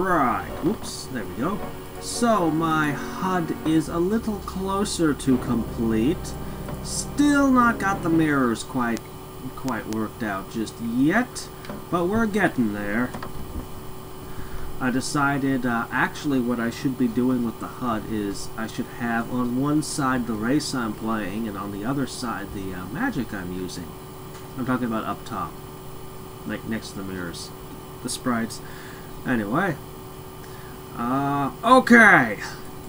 Alright, oops, there we go. So, my HUD is a little closer to complete. Still not got the mirrors quite worked out just yet, but we're getting there. I decided, actually what I should be doing with the HUD is I should have on one side the race I'm playing and on the other side the magic I'm using. I'm talking about up top, like next to the mirrors, the sprites. Anyway, okay,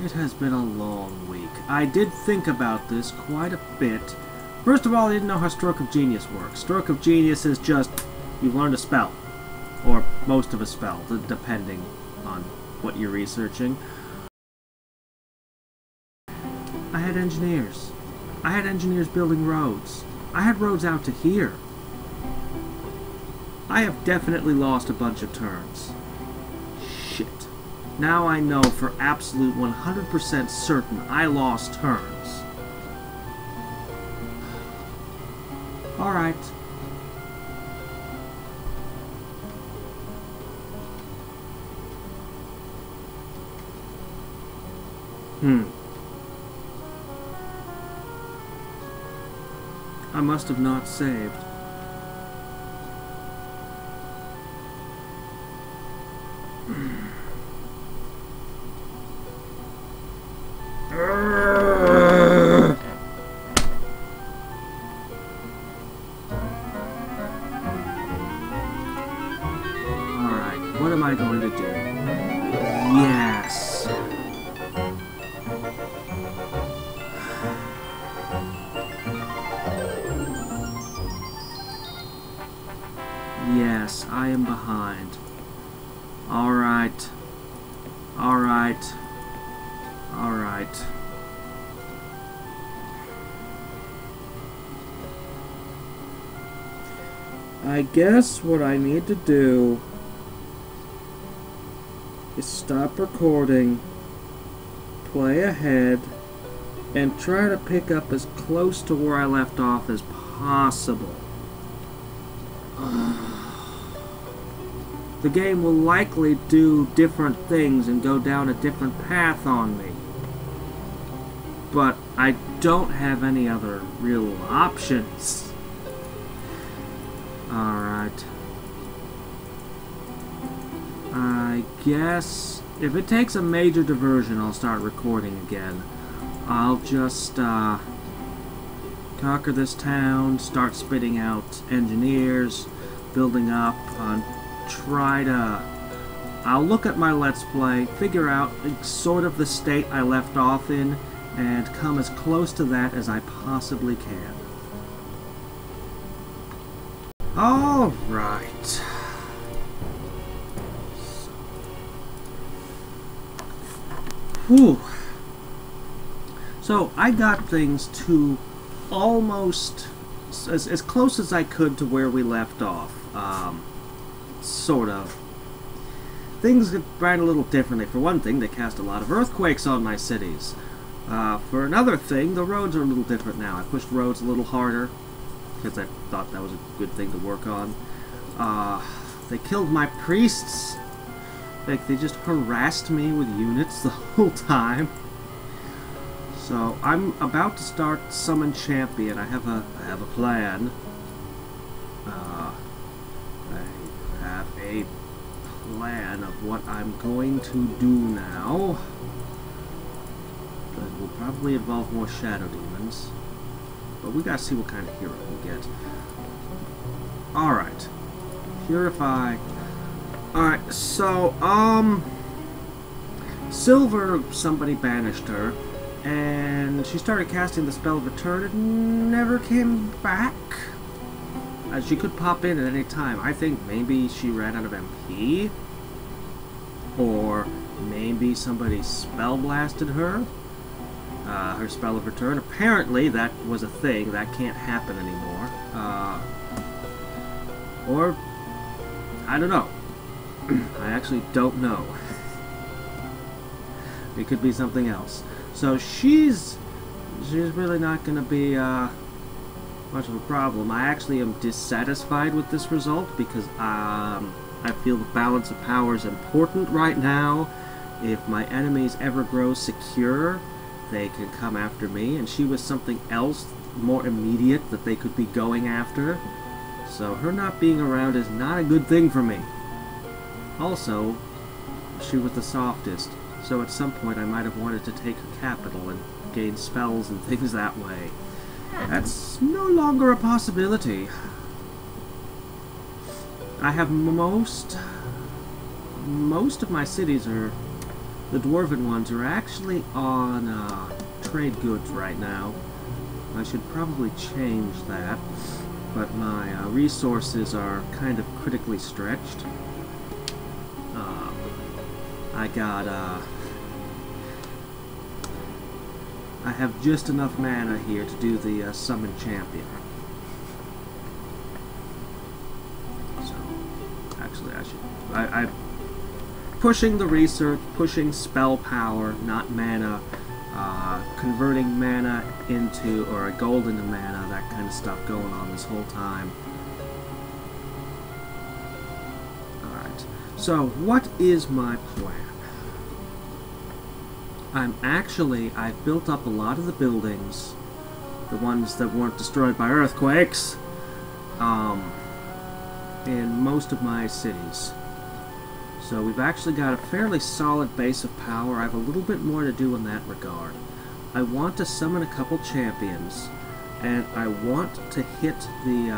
it has been a long week. I did think about this quite a bit. First of all, I didn't know how Stroke of Genius works. Stroke of Genius is just, you've learned a spell. Or most of a spell, depending on what you're researching. I had engineers. I had engineers building roads. I had roads out to here. I have definitely lost a bunch of turns. Shit. Now I know for absolute 100% certain I lost turns. Alright. I must have not saved. Alright, what am I going to do? Yes. Yes, I am behind. Alright. Alright. Alright. I guess what I need to do is stop recording, play ahead, and try to pick up as close to where I left off as possible. The game will likely do different things and go down a different path on me. But I don't have any other real options. Alright. I guess if it takes a major diversion, I'll start recording again. I'll just conquer this town, start spitting out engineers, building up on I'll look at my Let's Play, figure out sort of the state I left off in, and come as close to that as I possibly can. Alright. Whew. So, I got things to almost as close as I could to where we left off. Sort of. Things ran a little differently. For one thing, they cast a lot of earthquakes on my cities. For another thing, the roads are a little different now. I pushed roads a little harder, because I thought that was a good thing to work on. They killed my priests. Like, they just harassed me with units the whole time. So, I'm about to start Summon Champion. I have a plan. A plan of what I'm going to do now. That will probably involve more shadow demons. But we gotta see what kind of hero we get. Alright. Purify. Alright, so, Silver, somebody banished her, and she started casting the spell of Return and never came back. She could pop in at any time. I think maybe she ran out of MP, or maybe somebody spell blasted her. Her spell of Return. Apparently that was a thing. That can't happen anymore. Or I don't know. I actually don't know. It could be something else. So she's really not going to be much of a problem. I actually am dissatisfied with this result because I feel the balance of power is important right now. If my enemies ever grow secure, they can come after me, and she was something else more immediate that they could be going after. So her not being around is not a good thing for me. Also, she was the softest, so at some point I might have wanted to take her capital and gain spells and things that way. That's no longer a possibility. I have most of my cities are, the dwarven ones are actually on trade goods right now. I should probably change that, but my resources are kind of critically stretched. I have just enough mana here to do the summon champion. So, actually I'm pushing the research, pushing spell power, not mana, converting mana into, or a gold into mana, that kind of stuff going on this whole time. Alright, so what is my plan? I've built up a lot of the buildings, the ones that weren't destroyed by earthquakes, in most of my cities. So we've actually got a fairly solid base of power. I have a little bit more to do in that regard. I want to summon a couple champions, and I want to hit the,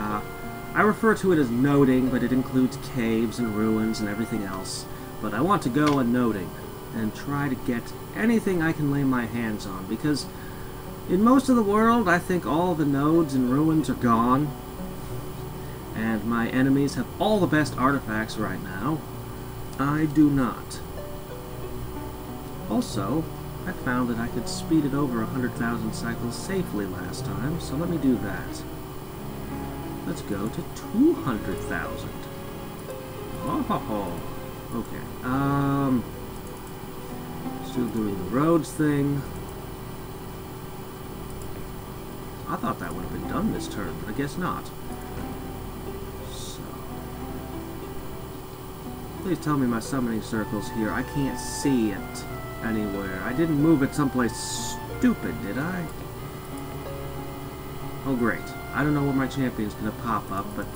I refer to it as noding, but it includes caves and ruins and everything else. But I want to go a noding and try to get anything I can lay my hands on, because in most of the world I think all the nodes and ruins are gone, and my enemies have all the best artifacts right now. I do not. Also, I found that I could speed it over 100,000 cycles safely last time, so let me do that. Let's go to 200,000. Oh, okay. Still doing the roads thing. I thought that would have been done this turn, but I guess not. So, please tell me my summoning circle's here. I can't see it anywhere. I didn't move it someplace stupid, did I? Oh, great. I don't know where my champion's gonna pop up, but...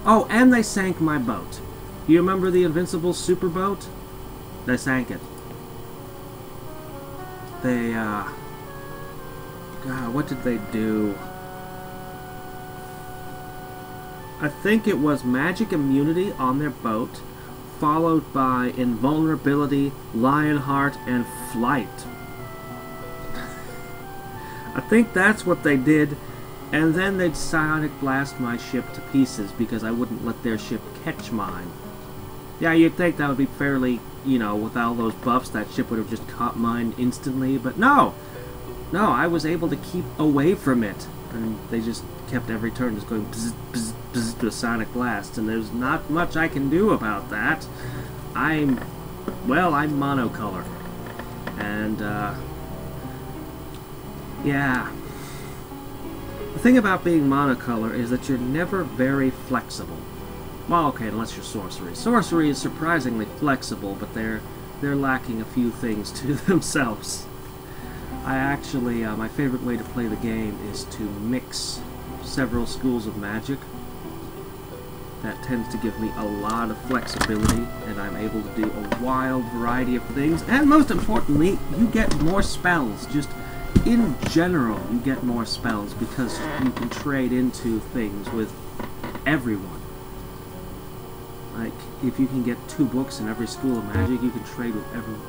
Oh, and they sank my boat. You remember the Invincible super boat? They sank it. They, God, what did they do? I think it was magic immunity on their boat, followed by invulnerability, lionheart, and flight. I think that's what they did, and then they'd psionic blast my ship to pieces because I wouldn't let their ship catch mine. Yeah, you'd think that would be fairly, you know, with all those buffs, that ship would have just caught mine instantly, but no! No, I was able to keep away from it, and they just kept every turn just going bzz, bzz, bzz to a sonic blast, and there's not much I can do about that. I'm monocolor. And, yeah. The thing about being monocolor is that you're never very flexible. Well, okay, unless you're sorcery. Sorcery is surprisingly flexible, but they're lacking a few things to themselves. I actually, my favorite way to play the game is to mix several schools of magic. That tends to give me a lot of flexibility, and I'm able to do a wild variety of things, and most importantly, you get more spells. Just in general, you get more spells because you can trade into things with everyone. Like, if you can get 2 books in every school of magic, you can trade with everyone.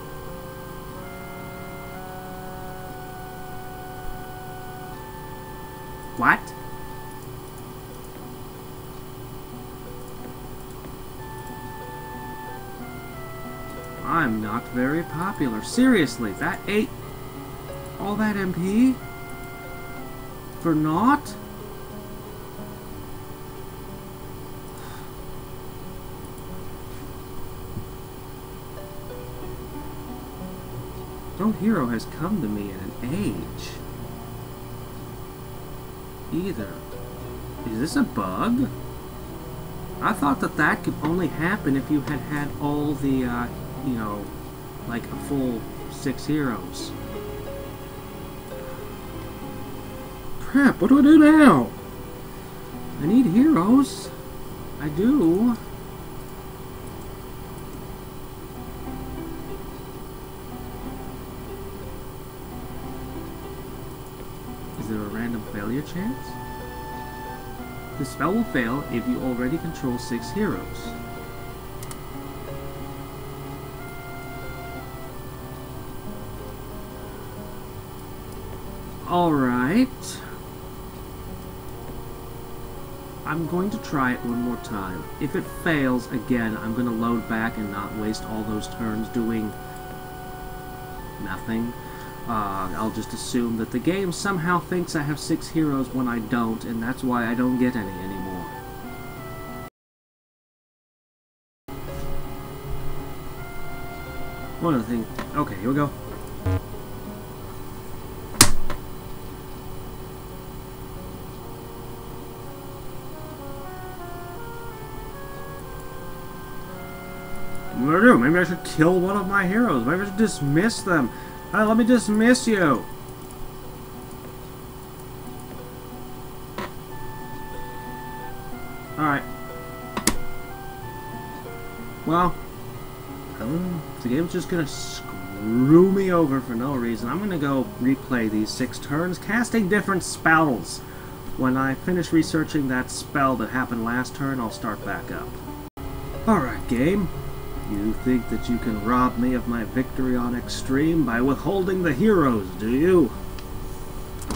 What? I'm not very popular. Seriously, that ate all that MP? For naught? No hero has come to me in an age. Either. Is this a bug? I thought that that could only happen if you had had all the, you know, like a full 6 heroes. Crap, what do I do now? I need heroes. I do. Is there a random failure chance? The spell will fail if you already control 6 heroes. Alright. I'm going to try it one more time. If it fails, again, I'm going to load back and not waste all those turns doing nothing. I'll just assume that the game somehow thinks I have 6 heroes when I don't, and that's why I don't get any anymore. One other thing. Okay, here we go. What do I do? Maybe I should kill one of my heroes. Maybe I should dismiss them. Let me dismiss you. Alright. Well, the game's just gonna screw me over for no reason. I'm gonna go replay these 6 turns, casting different spells. When I finish researching that spell that happened last turn, I'll start back up. Alright, game. You think that you can rob me of my victory on Extreme by withholding the heroes, do you?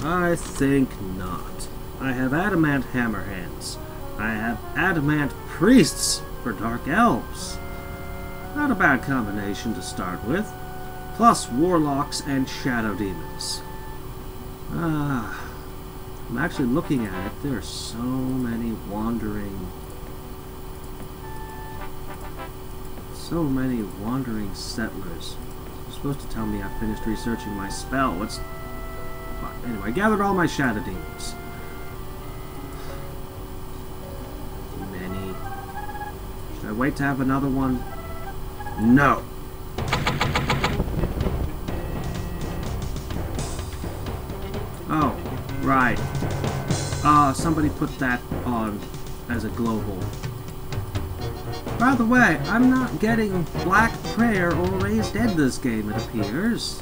I think not. I have Adamant Hammerhands. I have Adamant Priests for Dark Elves. Not a bad combination to start with. Plus Warlocks and Shadow Demons. I'm actually looking at it. There are so many wandering settlers. You're supposed to tell me I finished researching my spell. What's... Anyway, I gathered all my Shadow Demons. Many. Should I wait to have another one? No. Oh, right. Somebody put that on as a global. By the way, I'm not getting Black Prayer or Raised Dead this game, it appears.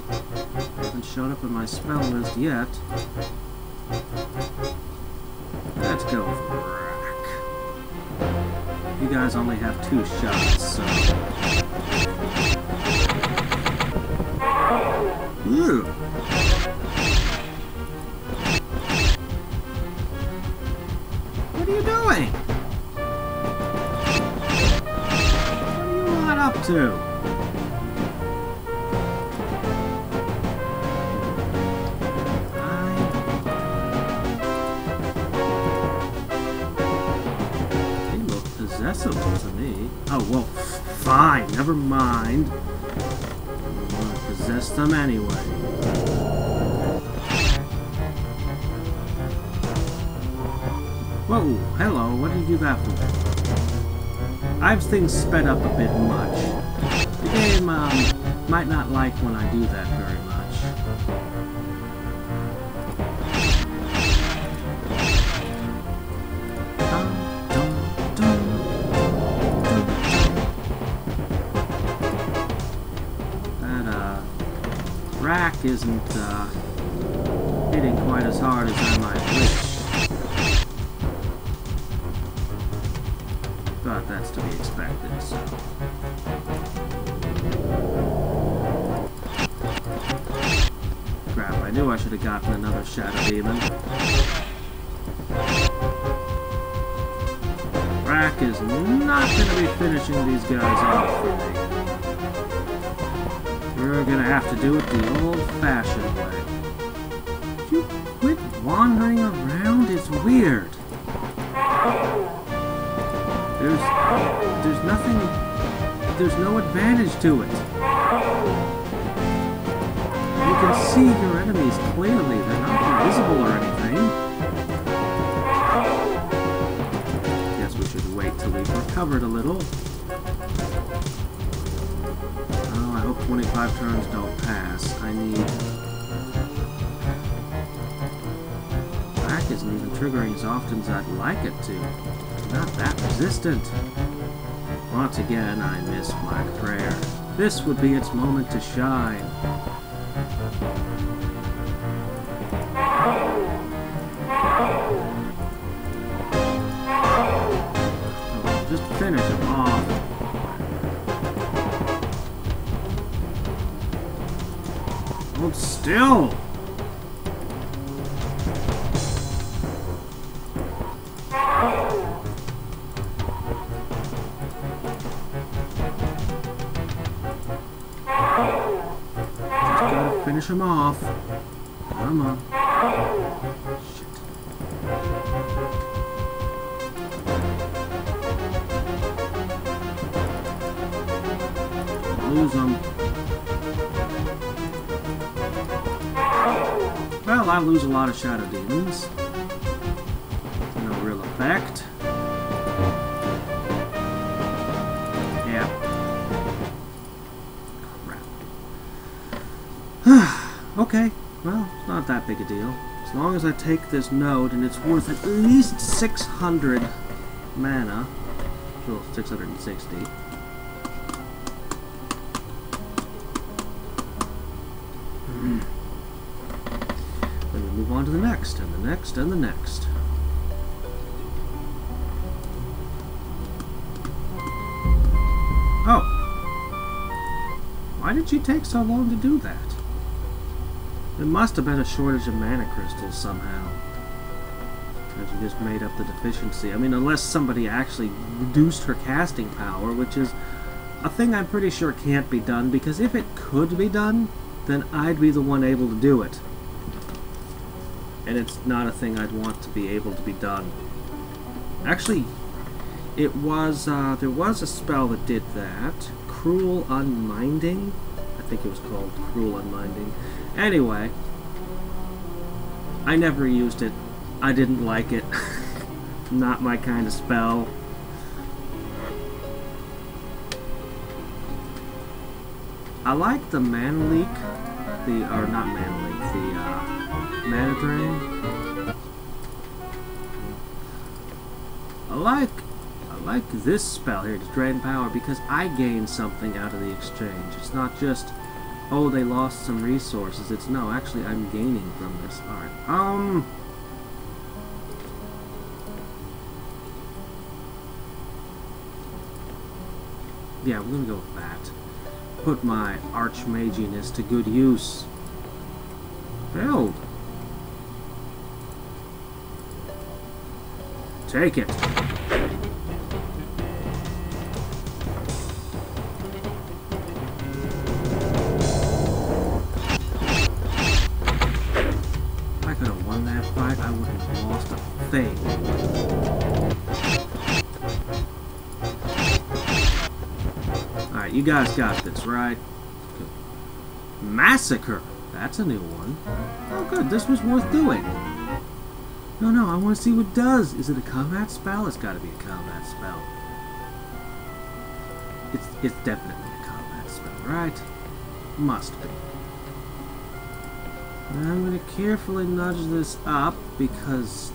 Hasn't shown up in my spell list yet. Let's go for Rack. You guys only have 2 shots, so... Ooh. What are you doing? Up to? They look possessive to me. Oh, well, fine, never mind. I want to possess them anyway. Whoa, hello, what did you do that for? I have things sped up a bit much. The game might not like when I do that very much. That rack isn't hitting quite as hard as I might wish. But that's to be expected, so... Crap, I knew I should have gotten another Shadow Demon. Rack is not going to be finishing these guys off for me. We're going to have to do it the old-fashioned way. Would you quit wandering around? It's weird. There's nothing, there's no advantage to it. You can see your enemies clearly, they're not invisible or anything. Guess we should wait till we've recovered a little. Oh, I hope 25 turns don't pass. I need... Black isn't even triggering as often as I'd like it to. Not that resistant. Once again, I miss Black Prayer. This would be its moment to shine. Oh, just finish him off. Hold still! Finish him off. Come on. Shit. Lose him. Well, I lose a lot of Shadow Demons. No real effect. Yeah. Okay, well, it's not that big a deal. As long as I take this node and it's worth at least 600 mana. Well, 660. Then we move on to the next, and the next, and the next. Oh! Why did you take so long to do that? There must have been a shortage of mana crystals somehow. Because you just made up the deficiency. I mean, unless somebody actually reduced her casting power, which is a thing I'm pretty sure can't be done, because if it could be done, then I'd be the one able to do it. And it's not a thing I'd want to be able to be done. Actually, it was, there was a spell that did that. Cruel Unminding? I think it was called Cruel Unminding. Anyway, I never used it. I didn't like it. Not my kind of spell. I like the mana leak, or not mana leak, the mana drain. I like this spell here, to drain power, because I gain something out of the exchange. It's not just, oh, they lost some resources. It's, no, actually, I'm gaining from this. Alright, yeah, we're gonna go with that. Put my archmaginess to good use. Build. Take it. I would have lost a thing. Alright, you guys got this, right? Good. Massacre! That's a new one. Oh good, this was worth doing. No, I want to see what it does. Is it a combat spell? It's got to be a combat spell. It's definitely a combat spell, right? Must be. I'm going to carefully nudge this up because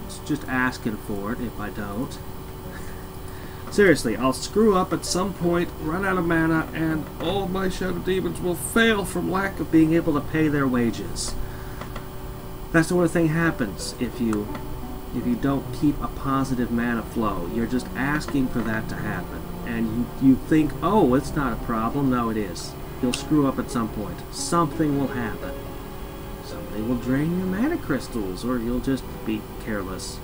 it's just asking for it if I don't. Seriously, I'll screw up at some point, run out of mana, and all my Shadow Demons will fail from lack of being able to pay their wages. That's the sort of thing happens if you don't keep a positive mana flow. You're just asking for that to happen. And you think, oh, it's not a problem. No, it is. You'll screw up at some point. Something will happen. They will drain your mana crystals, or you'll just be careless.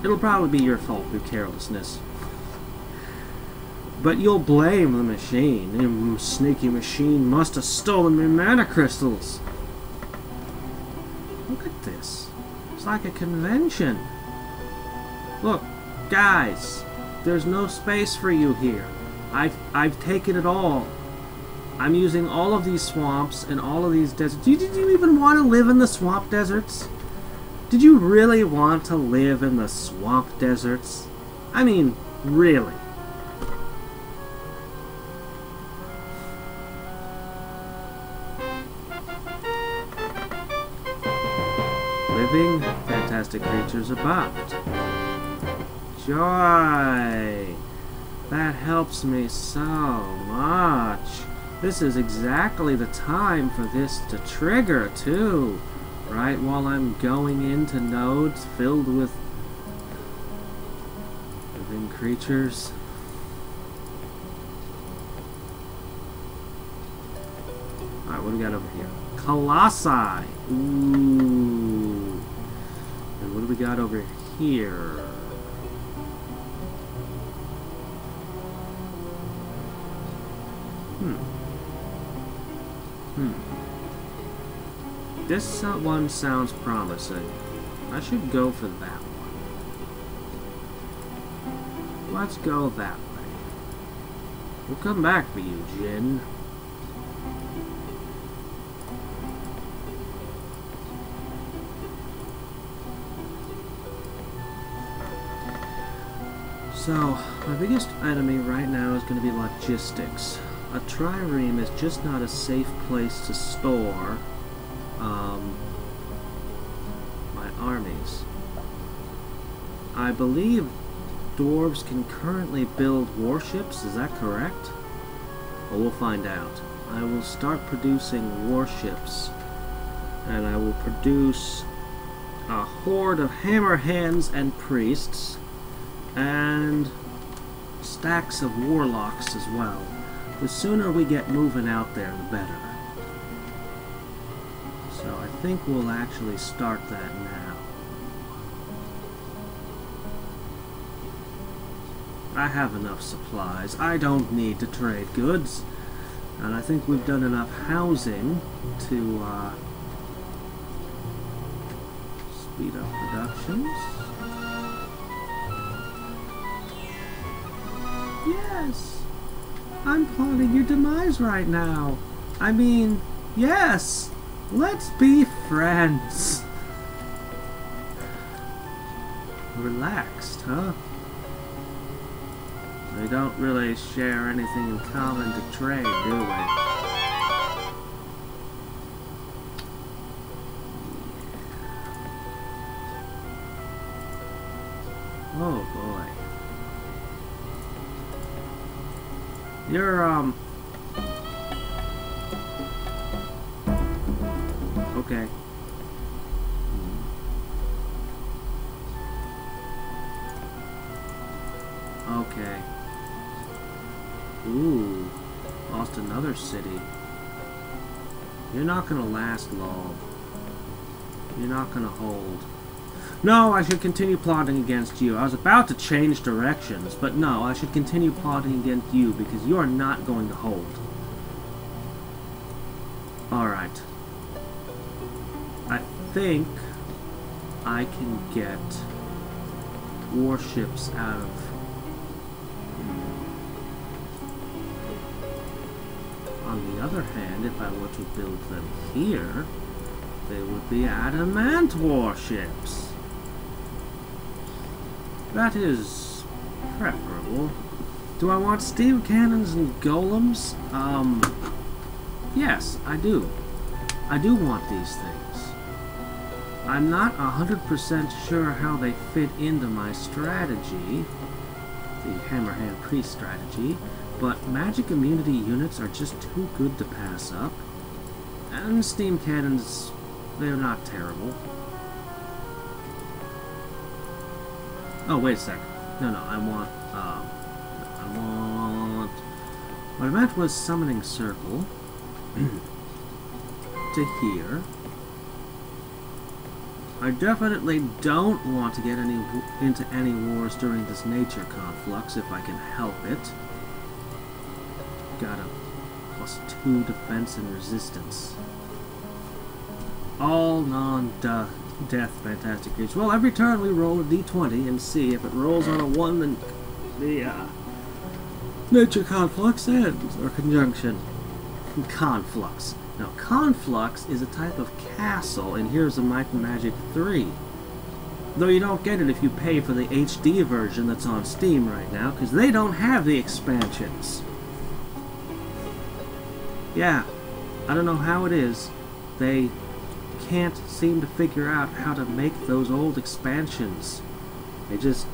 It'll probably be your fault through carelessness. But you'll blame the machine. The sneaky machine must have stolen my mana crystals. Look at this. It's like a convention. Look, guys, there's no space for you here. I've taken it all. I'm using all of these swamps and all of these deserts. Did you even want to live in the swamp deserts? Did you really want to live in the swamp deserts? I mean, really. Living, fantastic creatures abound. Joy! That helps me so much. This is exactly the time for this to trigger, too. Right while I'm going into nodes filled with living creatures. Alright, what do we got over here? Colossi! Ooh. And what do we got over here? This one sounds promising. I should go for that one. Let's go that way. We'll come back for you, Jin. So, my biggest enemy right now is going to be logistics. A trireme is just not a safe place to store my armies. I believe dwarves can currently build warships, is that correct? Well, we'll find out. I will start producing warships, and I will produce a horde of hammer hands and priests, and stacks of warlocks as well. The sooner we get moving out there, the better. So I think we'll actually start that now. I have enough supplies. I don't need to trade goods. And I think we've done enough housing to speed up productions. Yes! I'm plotting your demise right now. I mean, yes! Let's be friends! Relaxed, huh? We don't really share anything in common to trade, do we? Oh boy. You're, okay. Okay. Ooh, lost another city. You're not gonna last long. You're not gonna hold. No, I should continue plotting against you. I was about to change directions, but no, I should continue plotting against you because you are not going to hold. Alright. I think I can get warships out of... On the other hand, if I were to build them here, they would be adamant warships. That is preferable. Do I want steam cannons and golems? Yes, I do. I do want these things. I'm not 100% sure how they fit into my strategy, the Hammerhand Priest strategy, but magic immunity units are just too good to pass up. And steam cannons, they're not terrible. Oh, wait a sec. No, I want, what I meant was summoning circle to here. I definitely don't want to get into any wars during this nature conflux if I can help it. Got a +2 defense and resistance. All non-death fantastic creatures. Well, every turn we roll a d20 and see if it rolls on a 1, then the nature conflux ends, or conjunction. Conflux. Now, conflux is a type of castle, and here's a Might and Magic 3. Though you don't get it if you pay for the HD version that's on Steam right now, because they don't have the expansions. Yeah, I don't know how it is. They can't seem to figure out how to make those old expansions. The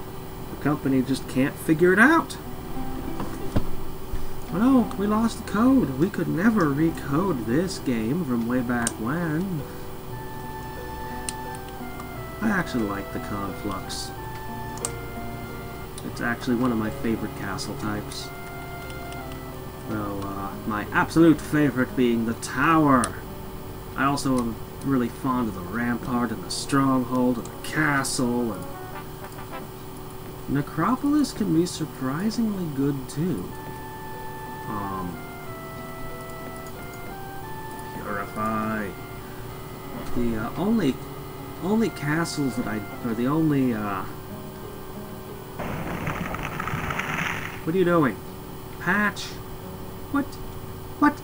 company just can't figure it out. Oh, we lost the code. We could never recode this game from way back when. I actually like the Conflux. It's actually one of my favorite castle types. Though, my absolute favorite being the Tower. I also am really fond of the Rampart and the Stronghold and the Castle, and Necropolis can be surprisingly good too. Purify. The only castles that or the only, what are you doing? Patch? What? What?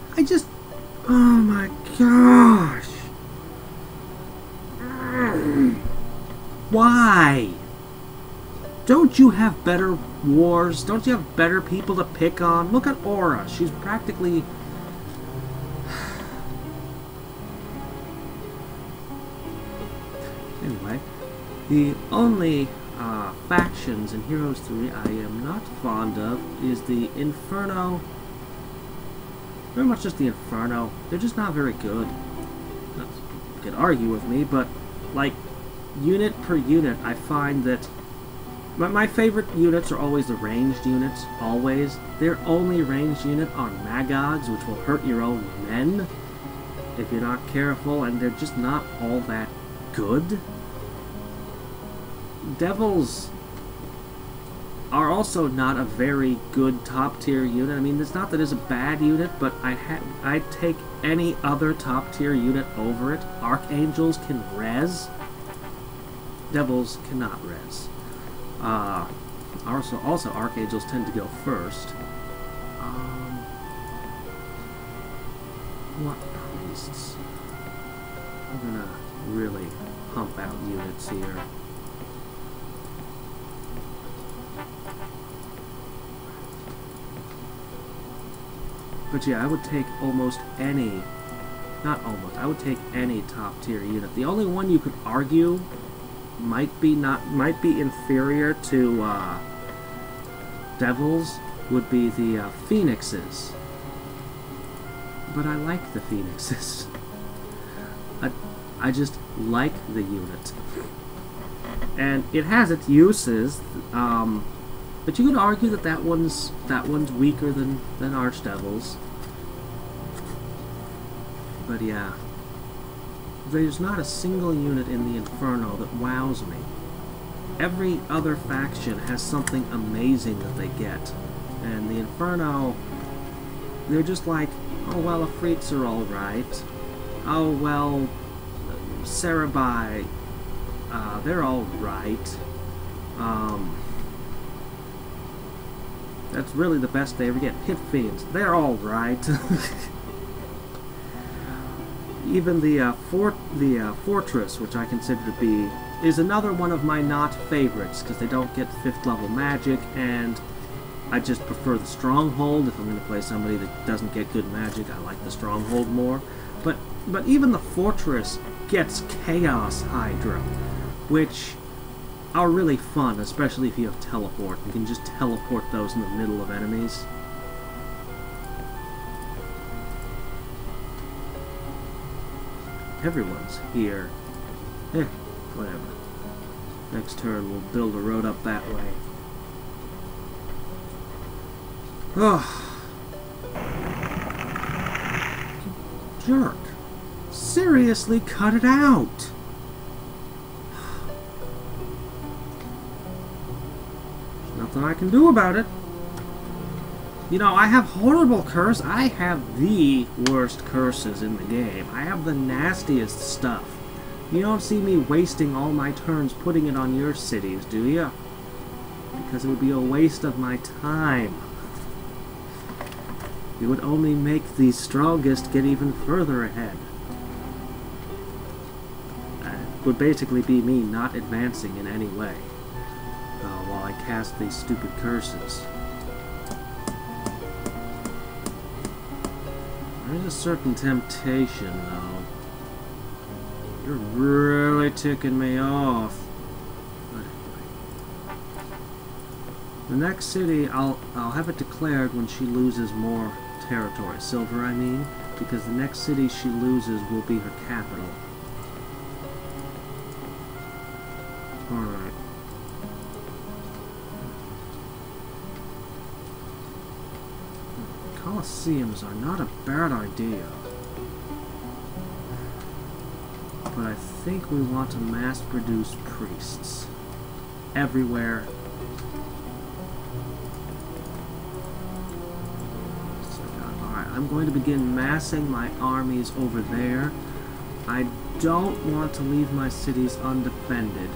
Oh my gosh! Why? Don't you have better wars? Don't you have better people to pick on? Look at Aura. She's practically... Anyway, the only factions in Heroes 3 I am not fond of is the Inferno. Very much just the Inferno. They're just not very good. You could argue with me, but like unit per unit, I find that my favorite units are always the ranged units. Always. Their only ranged unit are Magogs, which will hurt your own men if you're not careful, and they're just not all that good. Devils are also not a very good top-tier unit. I mean, it's not that it's a bad unit, but I'd take any other top-tier unit over it. Archangels can res. Devils cannot res. Also, Archangels tend to go first. What priests? I'm gonna really pump out units here. But yeah, I would take almost any, not almost, I would take any top tier unit. The only one you could argue might be inferior to Devils would be the Phoenixes. But I like the Phoenixes. I just like the unit. And it has its uses, but you could argue that that one's weaker than Archdevils. But yeah, there's not a single unit in the Inferno that wows me. Every other faction has something amazing that they get, and the Inferno, they're just like, oh well, Afrits are all right. Oh well, Cerebi, they're all right. That's really the best they ever get. Pit Fiends, they're all right. Even the Fortress, which I consider to be, is another one of my not favorites, because they don't get 5th level magic, and I just prefer the Stronghold. If I'm going to play somebody that doesn't get good magic, I like the Stronghold more. But even the Fortress gets Chaos Hydra, which are really fun, especially if you have teleport. You can just teleport those in the middle of enemies. Everyone's here. Eh, whatever. Next turn we'll build a road up that way. Oh. Jerk. Seriously, cut it out! There's nothing I can do about it. You know, I have horrible curse. I have the worst curses in the game. I have the nastiest stuff. You don't see me wasting all my turns putting it on your cities, do you? Because it would be a waste of my time. It would only make the strongest get even further ahead. And would basically be me not advancing in any way while I cast these stupid curses. There's a certain temptation, though. You're really ticking me off. But anyway. The next city, I'll have it declared when she loses more territory. Silver, I mean. Because the next city she loses will be her capital. Alright. Colosseums are not a bad idea. But I think we want to mass-produce priests. Everywhere. Alright, I'm going to begin massing my armies over there. I don't want to leave my cities undefended.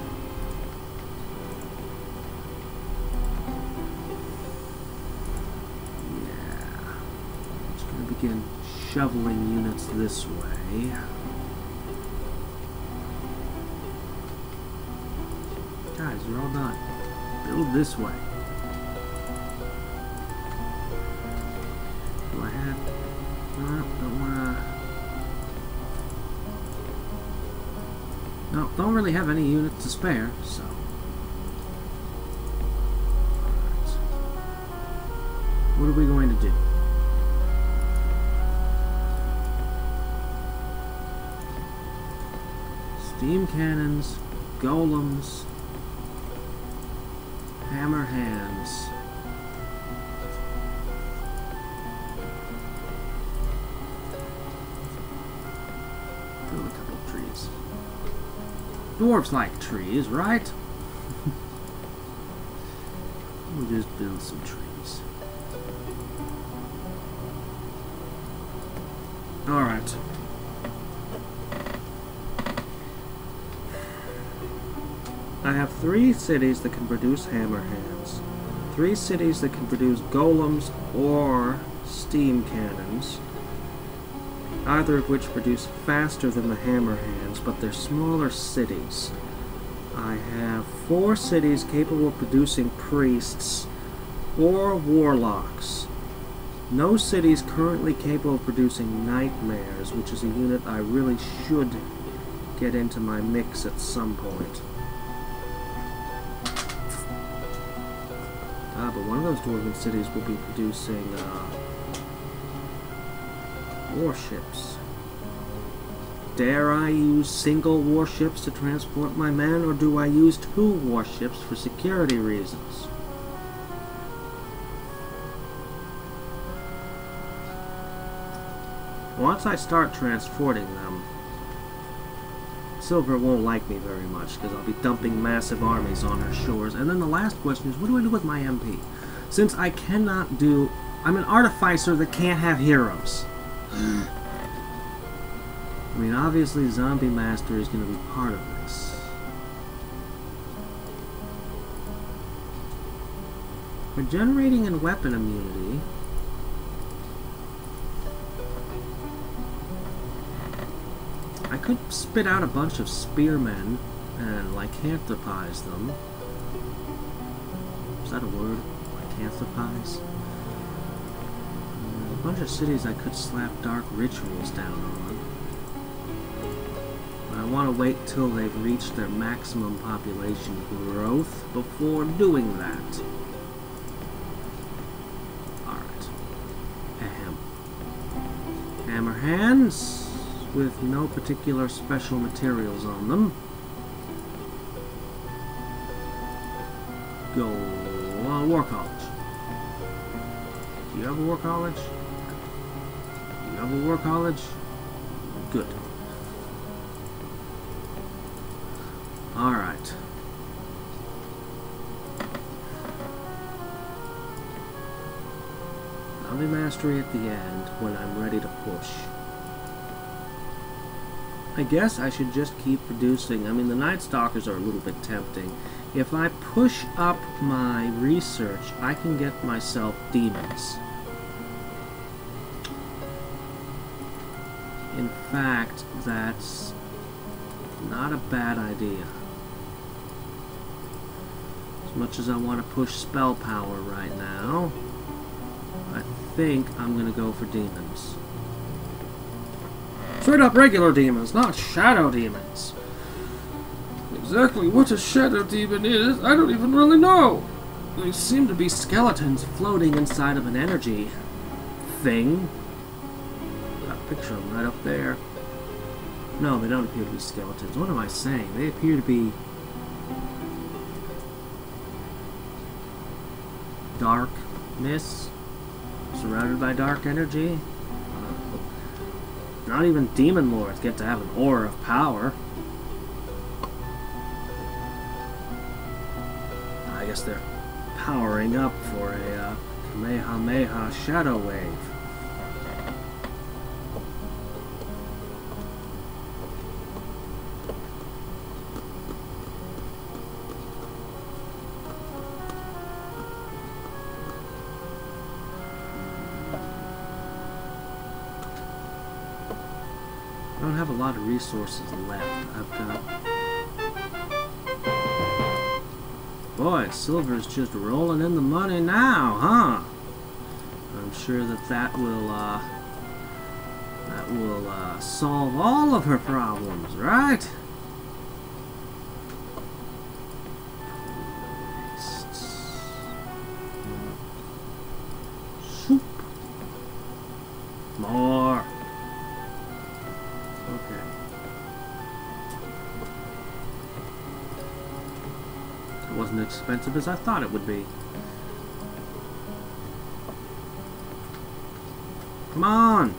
Begin shoveling units this way. Guys, you're all done. Build this way. Do I have... don't wanna... No, don't really have any units to spare, so... Alright. What are we going to do? Steam cannons, golems, hammer hands. Build a couple of trees. Dwarves like trees, right? We'll just build some trees. Alright. I have 3 cities that can produce hammer hands, 3 cities that can produce golems or steam cannons, either of which produce faster than the hammer hands, but they're smaller cities. I have 4 cities capable of producing priests or warlocks. No cities currently capable of producing nightmares, which is a unit I really should get into my mix at some point. But one of those dwarven cities will be producing warships. Dare I use single warships to transport my men, or do I use 2 warships for security reasons? Once I start transporting them, Silver won't like me very much, because I'll be dumping massive armies on her shores. And then the last question is, what do I do with my MP? Since I cannot do... I'm an artificer that can't have heroes. I mean, obviously Zombie Master is going to be part of this. For generating and weapon immunity... I could spit out a bunch of spearmen and lycanthropize them. Is that a word? Lycanthropize? There's a bunch of cities I could slap dark rituals down on. But I want to wait till they've reached their maximum population growth before doing that. Alright. Ahem. Hammer hands with no particular special materials on them. Go on War College. Do you have a War College? Do you have a War College? Good. Alright. I'll be mastery at the end when I'm ready to push. I guess I should just keep producing. I mean, the Night Stalkers are a little bit tempting. If I push up my research, I can get myself demons. In fact, that's Not a bad idea. As much as I want to push spell power right now, I think I'm going to go for demons. Straight up regular demons, not shadow demons. Exactly what a shadow demon is, I don't even really know. They seem to be skeletons floating inside of an energy thing. Got a picture of them right up there. No, they don't appear to be skeletons. What am I saying? They appear to be darkness, surrounded by dark energy. Not even demon lords get to have an aura of power. I guess they're powering up for a Kamehameha shadow wave. I don't have a lot of resources left. I've got... Boy, silver's just rolling in the money now, huh? I'm sure that will solve all of her problems, right? Soup. More. Okay. It wasn't as expensive as I thought it would be. Come on!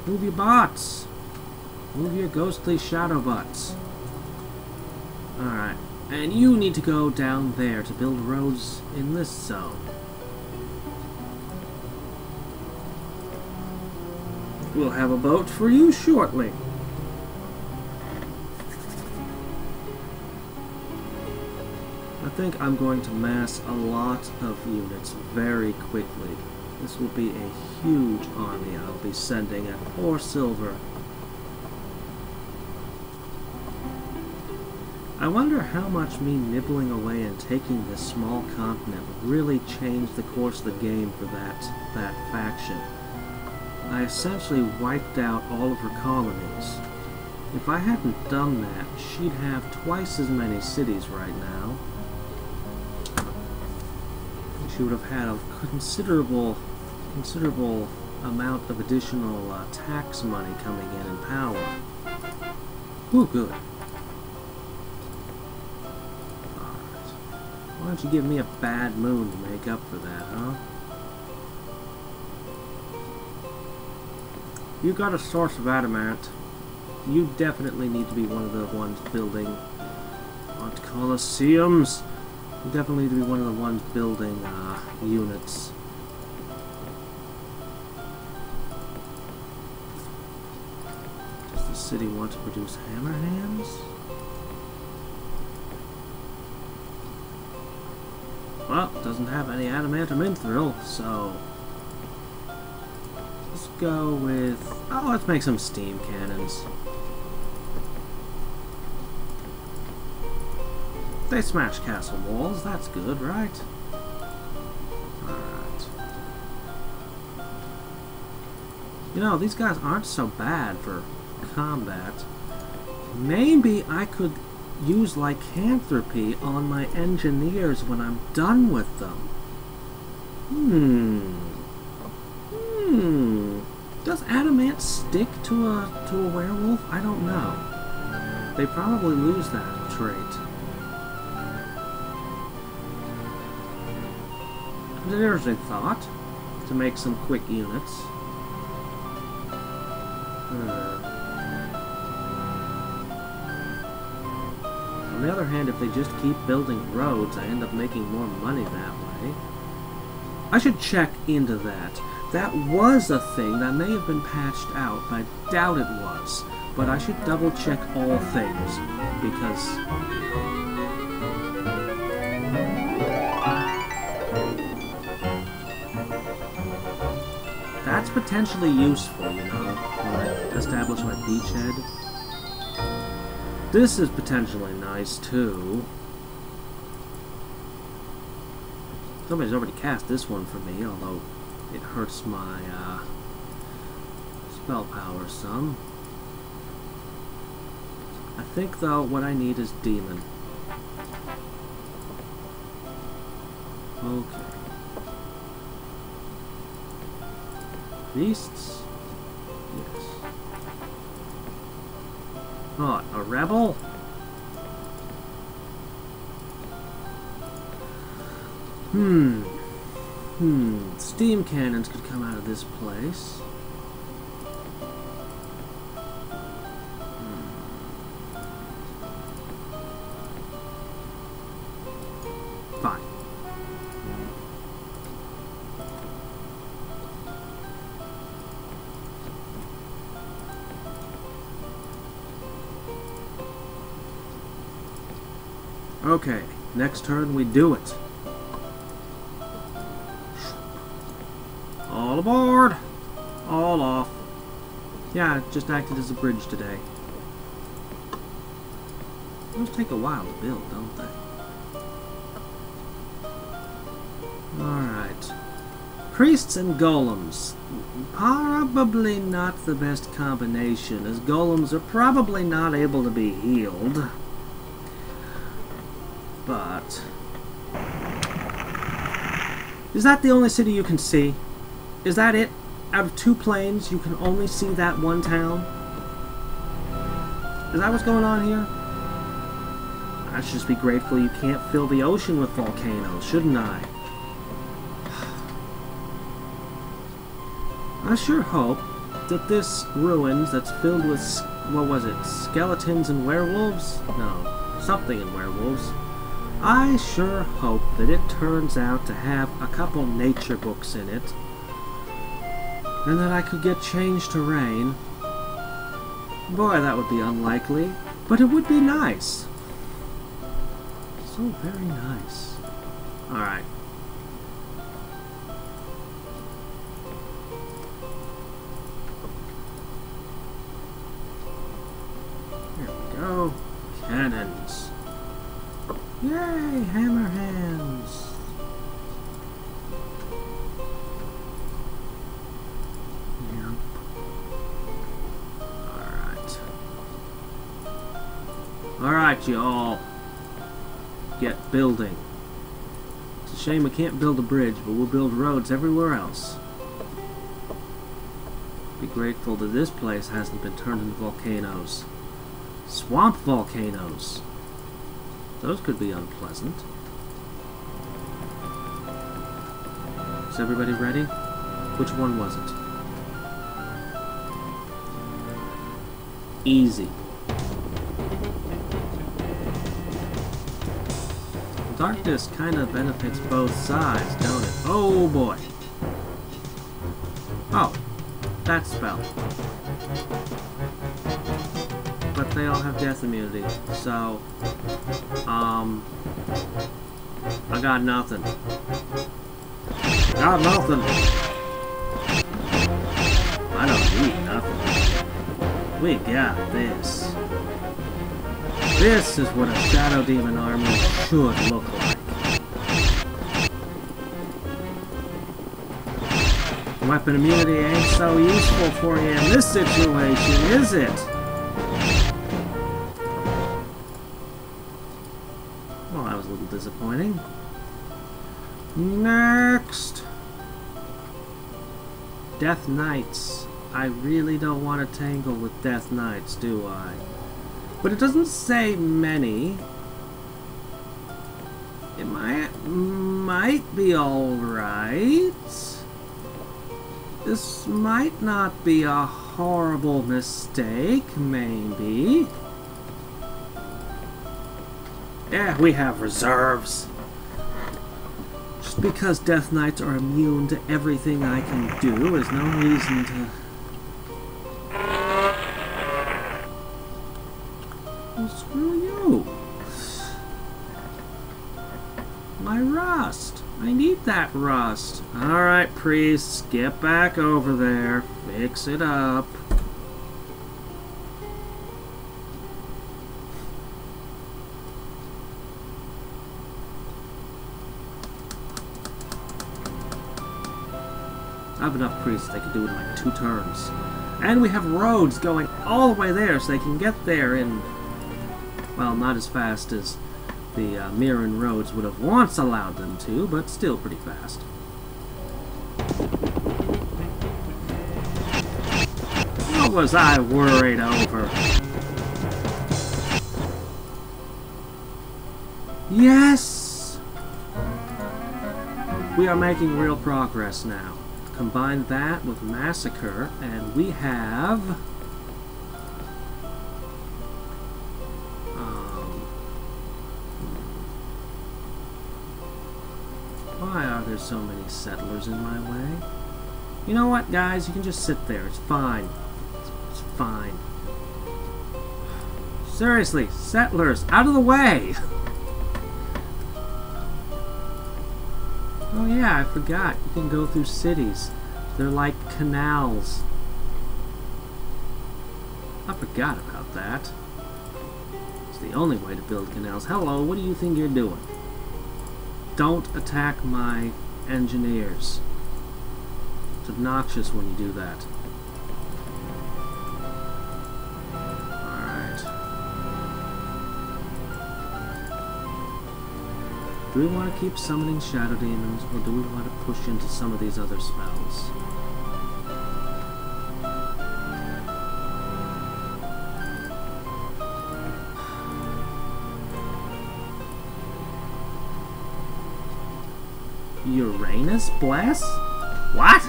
Move your butts! Move your ghostly shadow butts. Alright. And you need to go down there to build roads in this zone. We'll have a boat for you shortly. I think I'm going to mass a lot of units very quickly. This will be a huge army I'll be sending at poor Silver. I wonder how much me nibbling away and taking this small continent would really change the course of the game for that faction. I essentially wiped out all of her colonies. If I hadn't done that, she'd have twice as many cities right now. She would have had a considerable amount of additional tax money coming in power. Ooh, good. Alright. Why don't you give me a bad moon to make up for that, huh? You got a source of adamant. You definitely need to be one of the ones building Colosseums. You definitely need to be one of the ones building units. Does the city want to produce hammer hands? Well, it doesn't have any adamantium mithril, so let's go with... Oh, let's make some steam cannons. They smash castle walls, that's good, right? Alright. You know, these guys aren't so bad for combat. Maybe I could use lycanthropy on my engineers when I'm done with them. Does adamant stick to a werewolf? I don't know. They probably lose that trait. It's an interesting thought to make some quick units. On the other hand, if they just keep building roads, I end up making more money that way. I should check into that. That was a thing that may have been patched out, but I doubt it was. But I should double check all things, because... that's potentially useful, you know, when I establish my beachhead. This is potentially nice, too. Somebody's already cast this one for me, although it hurts my, spell power some. I think, though, what I need is Demon. Okay. Beasts? Yes. Oh, a rebel? Steam cannons could come out of this place. Fine. Okay, next turn we do it. All aboard! All off. Yeah, it just acted as a bridge today. Those take a while to build, don't they? Alright. Priests and golems. Probably not the best combination, as golems are probably not able to be healed. But... is that the only city you can see? Is that it? Out of 2 planes, you can only see that one town? Is that what's going on here? I should just be grateful you can't fill the ocean with volcanoes, shouldn't I? I sure hope that this ruins that's filled with, what was it, skeletons and werewolves? No, something in werewolves. I sure hope that it turns out to have a couple nature books in it, and that I could get changed to rain. Boy, that would be unlikely, but it would be nice. So very nice. Alright. Here we go. Cannons. Yay, hammer hands. Yep. Alright. Alright, y'all. Get building. It's a shame we can't build a bridge, but we'll build roads everywhere else. Be grateful that this place hasn't been turned into volcanoes. Swamp volcanoes. Those could be unpleasant. Is everybody ready? Which one was it? Easy. Darkness kind of benefits both sides, don't it? Oh boy. Oh, that spell. But they all have death immunity, so I got nothing. Got nothing. I don't need nothing. We got this. This is what a Shadow Demon army should look like. Weapon immunity ain't so useful for you in this situation, is it? Well, that was a little disappointing. Next! Death Knights. I really don't want to tangle with Death Knights, do I? But it doesn't say many. It might be alright. This might not be a horrible mistake, maybe. Yeah, we have reserves. Just because Death Knights are immune to everything I can do is no reason to... Well, screw you. My rust. I need that rust. Alright, priests, get back over there. Fix it up. I have enough priests they could do it in like 2 turns. And we have roads going all the way there, so they can get there in, well, not as fast as the Mirren roads would have once allowed them to, but still pretty fast. What was I worried over? Yes! We are making real progress now. Combine that with Massacre, and we have... why are there so many settlers in my way? You know what, guys? You can just sit there. It's fine. It's fine. Seriously, settlers, out of the way! Oh yeah, I forgot. You can go through cities. They're like canals. I forgot about that. It's the only way to build canals. Hello, what do you think you're doing? Don't attack my engineers. It's obnoxious when you do that. Alright. Do we want to keep summoning shadow demons, or do we want to push into some of these other spells? Uranus Bless? What?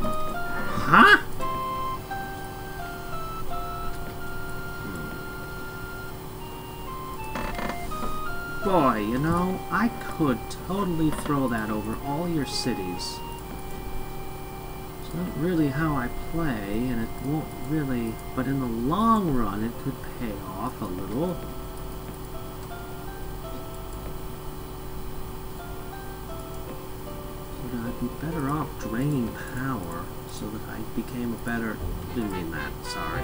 Huh? Boy, you know, I could totally throw that over all your cities. It's not really how I play, and it won't really... but in the long run, it could pay off a little. I'd be better off draining power so that I became a better... didn't mean that, sorry.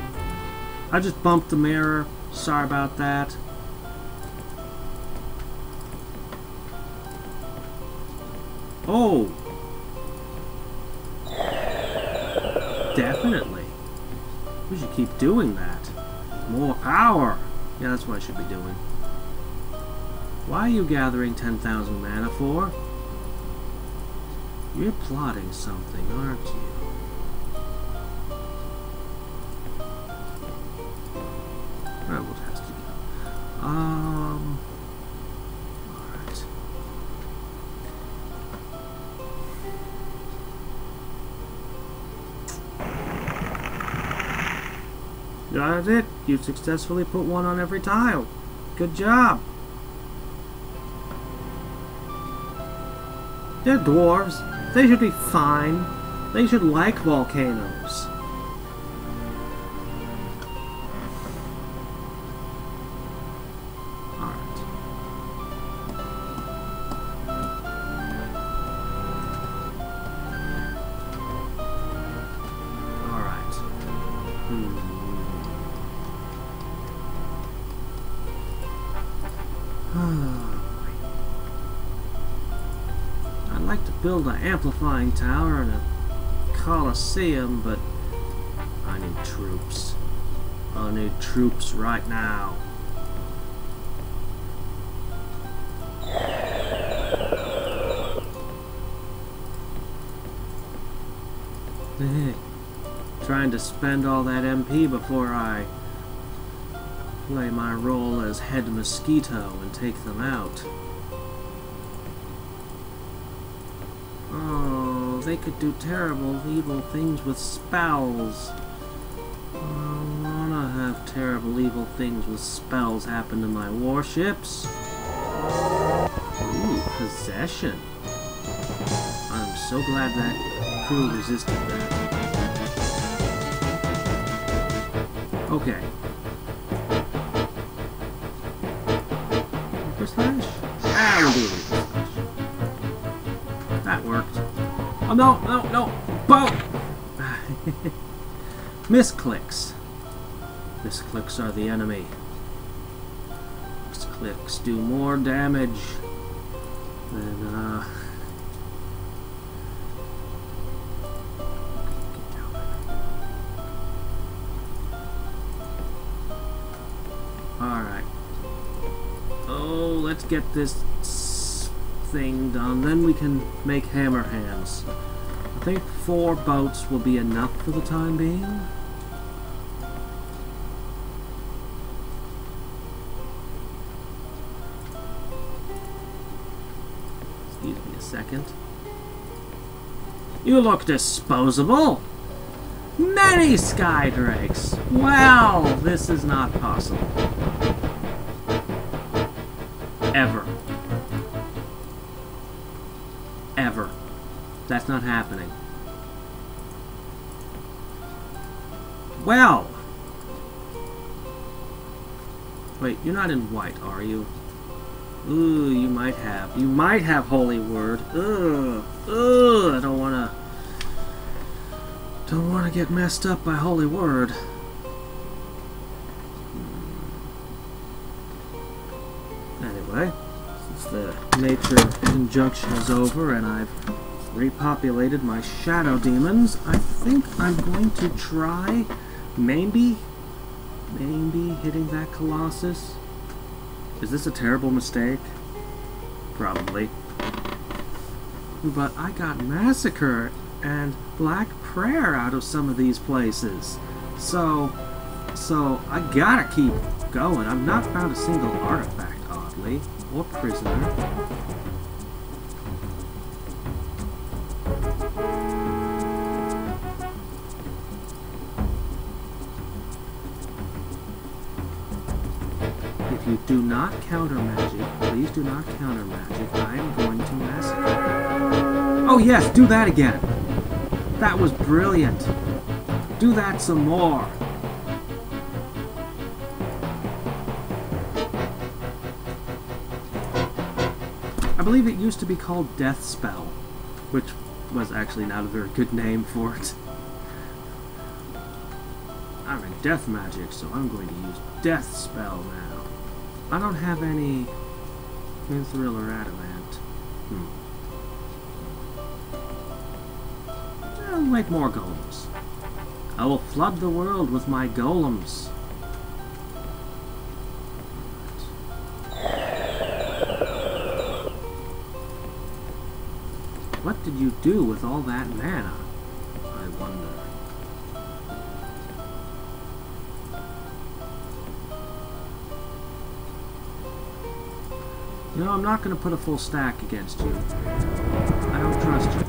I just bumped the mirror. Sorry about that. Oh! Definitely. We should keep doing that. More power! Yeah, that's what I should be doing. Why are you gathering 10,000 mana for? You're plotting something, aren't you? Alright, we'll test it out. Alright. That's it. You successfully put one on every tile. Good job. They're dwarves. They should be fine. They should like volcanoes. Alright. Alright. I'd like to build an amplifying tower and a coliseum, but I need troops. I need troops right now. Trying to spend all that MP before I play my role as head mosquito and take them out. Oh, they could do terrible, evil things with spells. I don't wanna have terrible, evil things with spells happen to my warships. Ooh, possession. I'm so glad that crew resisted that. Okay. Slash? Ah, we'll do it. That worked. Oh, no, no, no! Boom! Misclicks. Misclicks are the enemy. Misclicks do more damage than, let's get this thing done. Then we can make hammer hands. I think 4 boats will be enough for the time being. Excuse me a second. You look disposable! Many sky drakes! Well, this is not possible. Ever. Ever. That's not happening. Well! Wait, you're not in white, are you? Ooh, you might have. You might have holy word. Ugh. Ugh, I don't wanna get messed up by holy word. Anyway, since the nature conjunction is over and I've repopulated my shadow demons, I think I'm going to try maybe hitting that Colossus. Is this a terrible mistake? Probably. But I got Massacre and Black Prayer out of some of these places. So I gotta keep going. I've not found a single artifact, oddly, or prisoner. If you do not counter magic, please do not counter magic, I am going to massacre. Oh yes, do that again! That was brilliant! Do that some more! I believe it used to be called Death Spell, which was actually not a very good name for it. I'm in death magic, so I'm going to use Death Spell now. I don't have any Mithril or Adamant. I'll make more golems. I will flood the world with my golems. What did you do with all that mana? I wonder. You know, I'm not going to put a full stack against you. I don't trust you.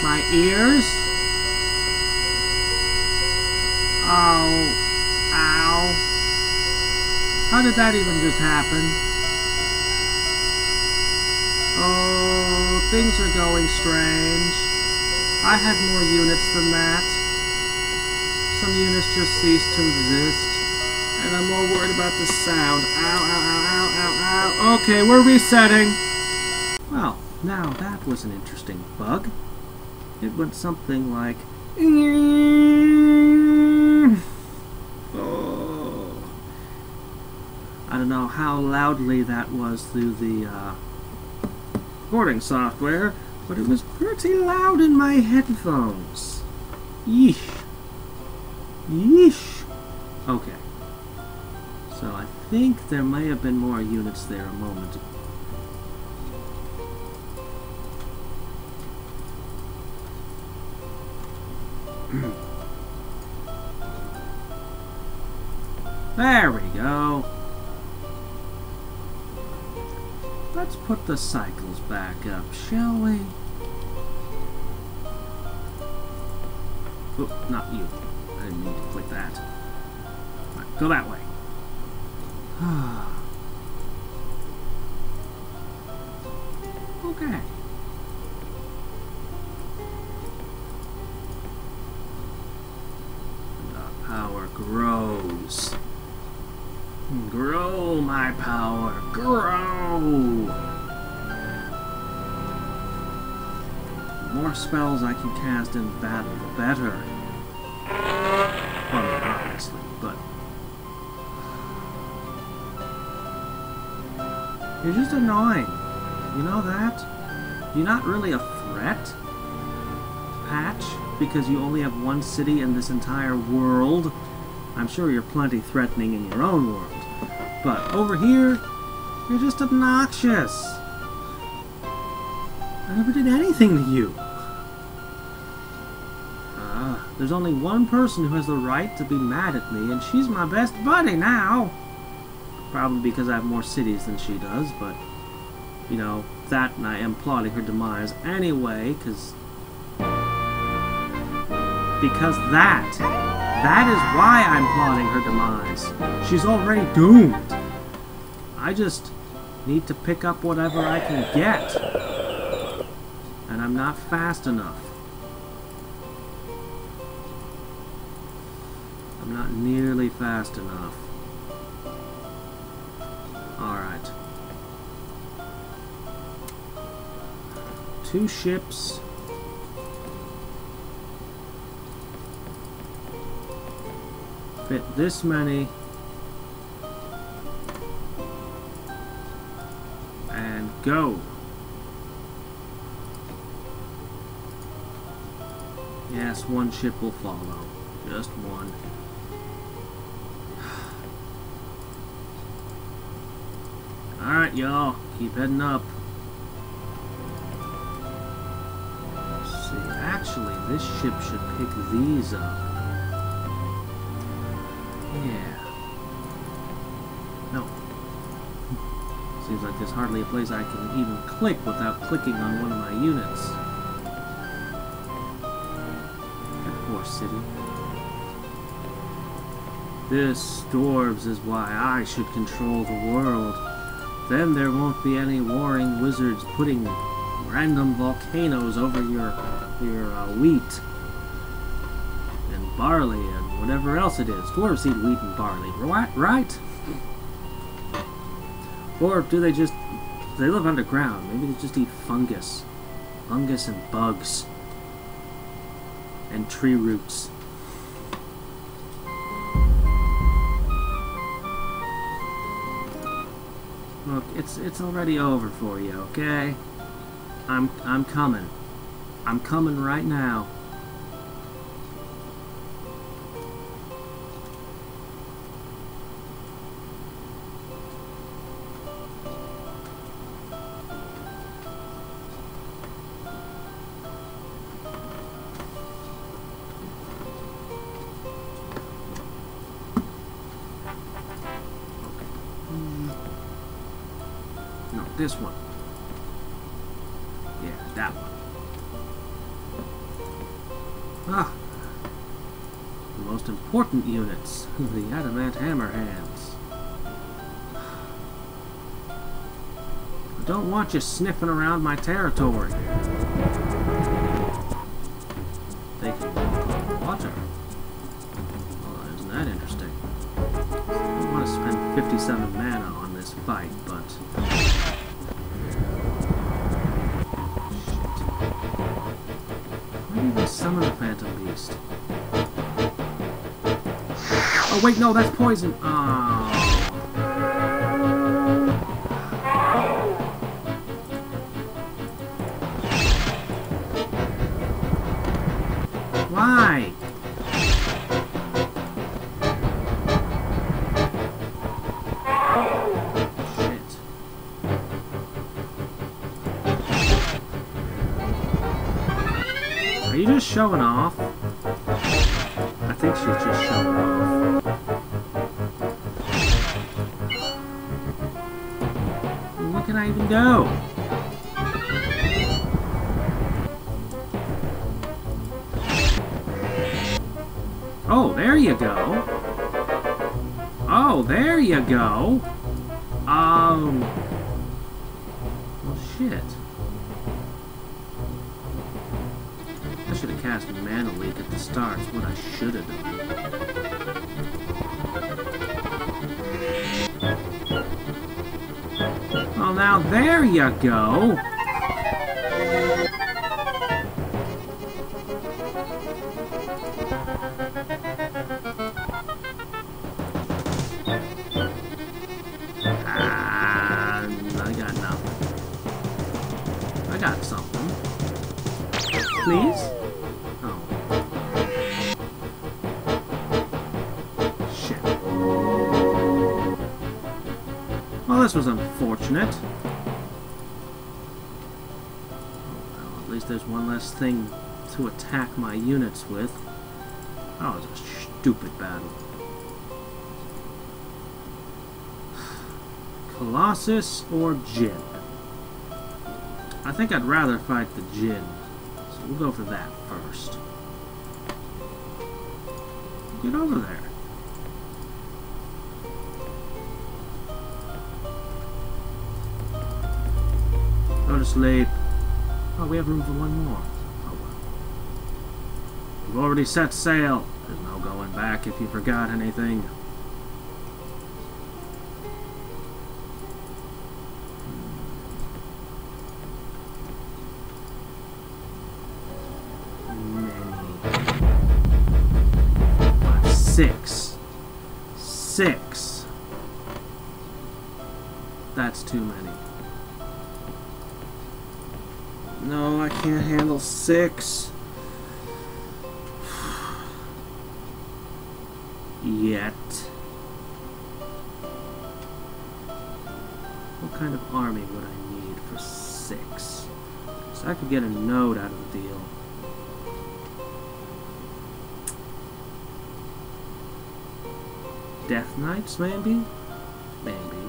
My ears? Oh, ow. How did that even just happen? Oh, things are going strange. I had more units than that. Some units just ceased to exist. And I'm more worried about the sound. Ow, ow, ow, ow, ow, ow. Okay, we're resetting. Well, now that was an interesting bug. It went something like... Oh. I don't know how loudly that was through the recording software, but it was pretty loud in my headphones. Yeesh. Yeesh. Okay. So I think there may have been more units there a moment ago. There we go. Let's put the cycles back up, shall we? Oh, not you. I didn't mean to click that. Right, go that way. Okay. Power grows. Grow, my power. Grow. more spells I can cast in battle, the better. Well, obviously, but... You're just annoying. You know that? You're not really a threat, Patch, because you only have one city in this entire world. I'm sure you're plenty threatening in your own world. But over here, you're just obnoxious. I never did anything to you. There's only one person who has the right to be mad at me, and she's my best buddy now. Probably because I have more cities than she does, but, you know, that and I am plotting her demise anyway, because that is why I'm plotting her demise. She's already doomed. I just need to pick up whatever I can get. And I'm not fast enough. I'm not nearly fast enough. Alright. 2 ships. Fit this many. And go. Yes, 1 ship will follow. Just 1. Alright, y'all. Keep heading up. Let's see. Actually, this ship should pick these up. Yeah. No. Seems like there's hardly a place I can even click without clicking on one of my units. That poor city. This, dwarves, is why I should control the world. Then there won't be any warring wizards putting random volcanoes over your wheat and barley and whatever else it is. Dwarves eat wheat and barley, right? Or do they just... They live underground. Maybe they just eat fungus. Fungus and bugs. And tree roots. Look, it's already over for you, okay? I'm coming. I'm coming right now. No, this one. Yeah, that one. Ah. The most important units. The adamant hammerhands. I don't want you sniffing around my territory. They can walk on water. Well, isn't that interesting? I don't want to spend 57 mana on this fight, but... Why did they summon the Phantom Beast? Oh wait, no, that's poison! Oh. Why? Shit. Are you just showing off? I think she's just showing off. What can I even do? Oh, there you go. Oh, there you go. Well, shit. I should have cast Mana Leak at the start. It's what I should have done. Well, now there you go. got nothing. I got something. Please? Oh. Shit. Well, this was unfortunate. Well, at least there's one less thing to attack my units with. That was a stupid battle. Colossus or Jinn? I think I'd rather fight the Jinn. So we'll go for that first. Get over there. Go to sleep. Oh, we have room for one more. Oh well. We've already set sail. There's no going back if you forgot anything. Six. That's too many. No, I can't handle 6. Yet. What kind of army would I need for 6? So I could get a node out of the deal. Death Knights, maybe? Maybe.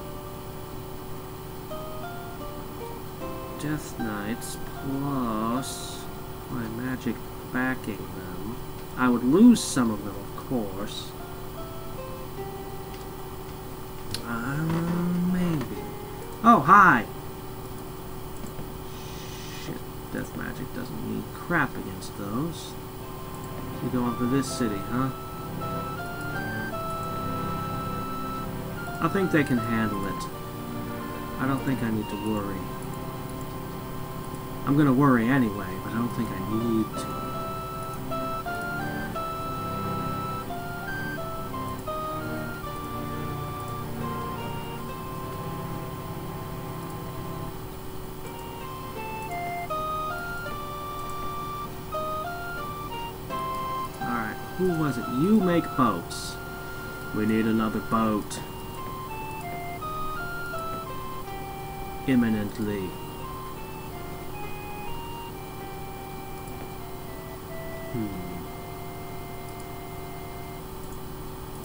Death Knights plus my magic backing them. I would lose some of them, of course. Maybe. Oh, hi! Shit, death magic doesn't mean crap against those. You're going for this city, huh? I think they can handle it. I don't think I need to worry. I'm gonna worry anyway, but I don't think I need to. Alright, who was it? You make boats. We need another boat. Imminently.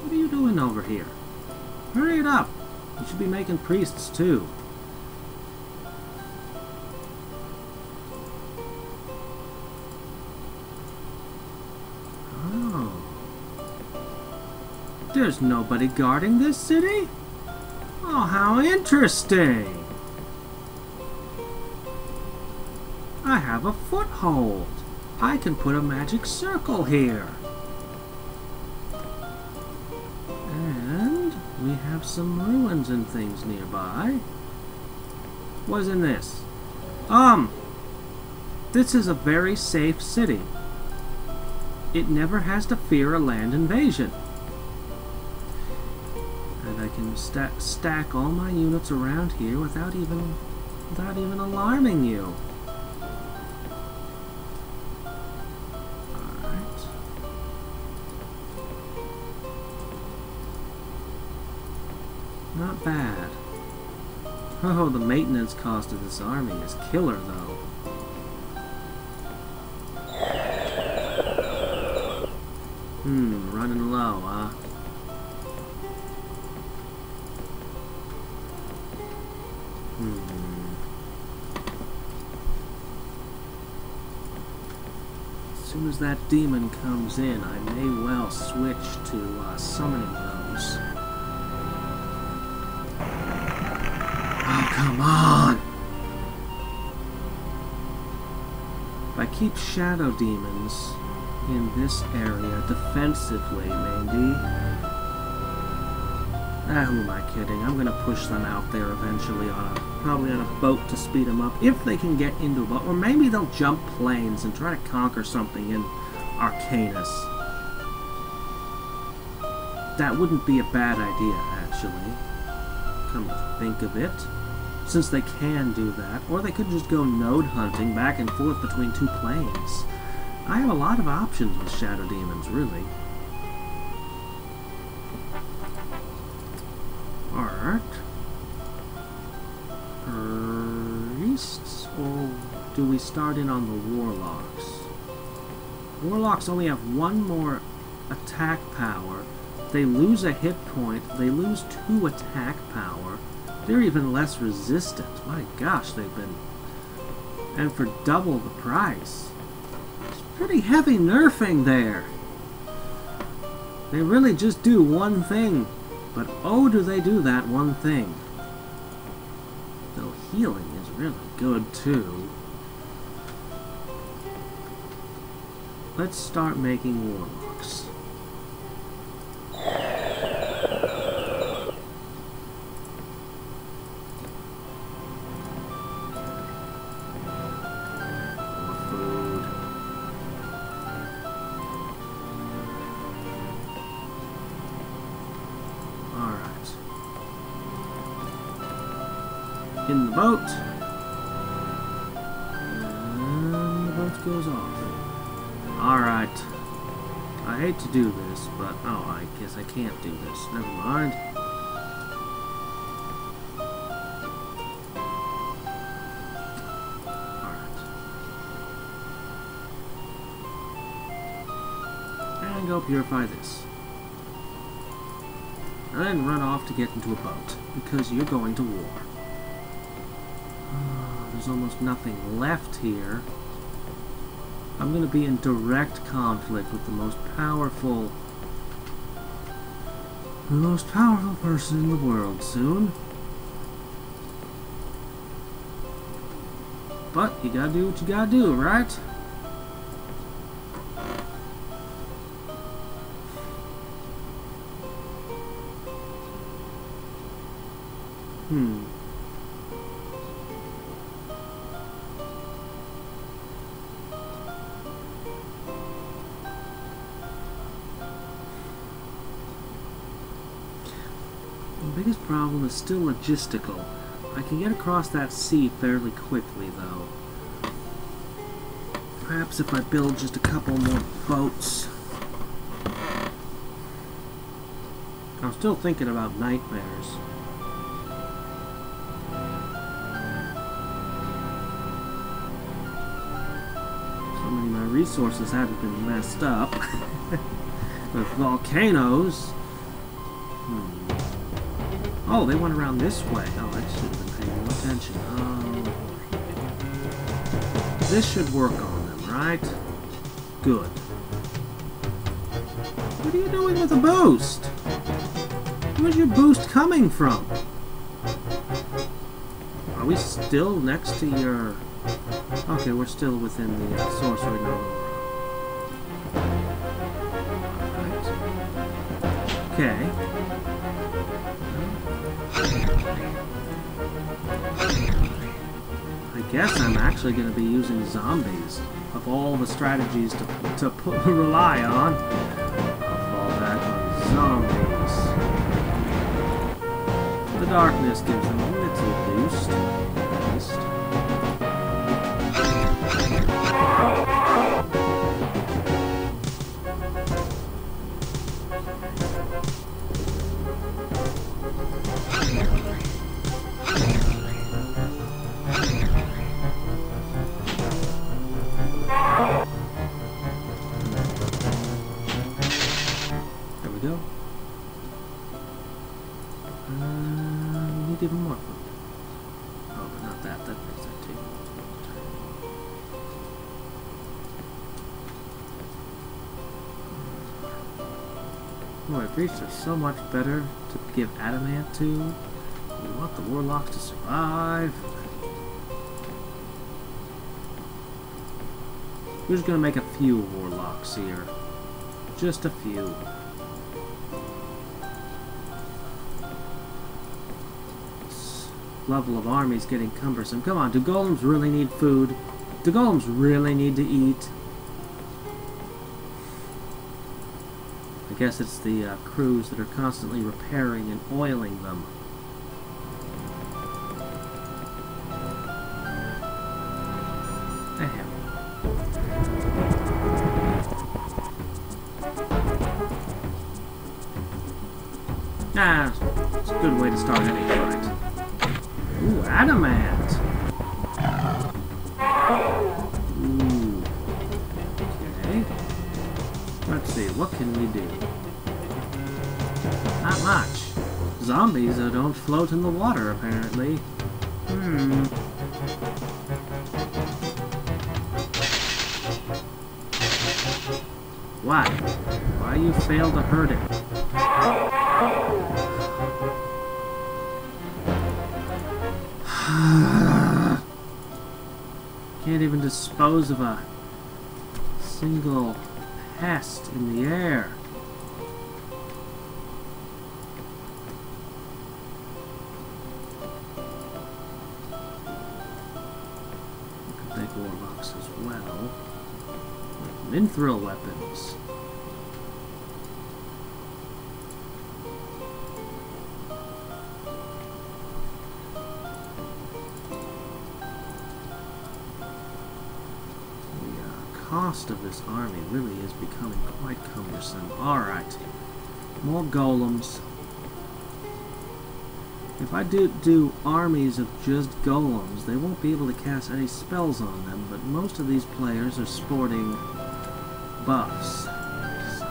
What are you doing over here? Hurry it up! You should be making priests too. Oh. There's nobody guarding this city? Oh, how interesting! I have a foothold. I can put a magic circle here. And we have some ruins and things nearby. What's in this? This is a very safe city. It never has to fear a land invasion. And I can stack all my units around here without even alarming you. Not bad. Oh, the maintenance cost of this army is killer, though. Running low, huh? As soon as that demon comes in, I may well switch to summoning those. Oh, come on! If I keep shadow demons in this area defensively, maybe. Who am I kidding? I'm gonna push them out there eventually probably on a boat to speed them up, if they can get into a boat. Or maybe they'll jump planes and try to conquer something in Arcanus. That wouldn't be a bad idea, actually. Come to think of it. since they can do that. Or they could just go node hunting back and forth between two planes. I have a lot of options with Shadow Demons, really. Alright. Priests, or do we start in on the Warlocks? Warlocks only have one more attack power. They lose a hit point. They lose 2 attack power. They're even less resistant. My gosh, they've been... And for double the price. It's pretty heavy nerfing there. They really just do one thing. But oh, do they do that one thing. Though healing is really good, too. Let's start making Warlocks. In the boat. And the boat goes off. Alright. I hate to do this, but... Oh, I guess I can't do this. Never mind. Alright. And go purify this. And then run off to get into a boat, because you're going to war. There's almost nothing left here. I'm going to be in direct conflict with the most powerful person in the world soon. But you gotta do what you gotta do, right? The biggest problem is still logistical. I can get across that sea fairly quickly, though. Perhaps if I build just a couple more boats. I'm still thinking about nightmares. So many of my resources haven't been messed up. With volcanoes. Oh, they went around this way. Oh, I should have been paying more attention. This should work on them, right? Good. What are you doing with the boost? Where's your boost coming from? Are we still next to your... Okay, we're still within the sorcery node. Right. Okay. I guess I'm actually going to be using zombies of all the strategies to rely on. I'll fall back on zombies. The darkness gives them a little boost, at least. Even more food. Oh, but not that. That makes that take a long time. Boy, Breach are so much better to give adamant to. We want the warlocks to survive. We're just gonna make a few warlocks here. Just a few. Level of army is getting cumbersome. Come on, do golems really need food? Do golems really need to eat? I guess it's the crews that are constantly repairing and oiling them. Ah, it's a good way to start any fight. Ooh, adamant! Ooh. Okay. Let's see, what can we do? Not much. Zombies don't float in the water, apparently. Why? Why you fail to hurt it? Can't even dispose of a single pest in the air. Big warlocks as well. Mithril weapons. The cost of this army really is becoming quite cumbersome. Alright. More golems. If I do armies of just golems, they won't be able to cast any spells on them, but most of these players are sporting buffs. So.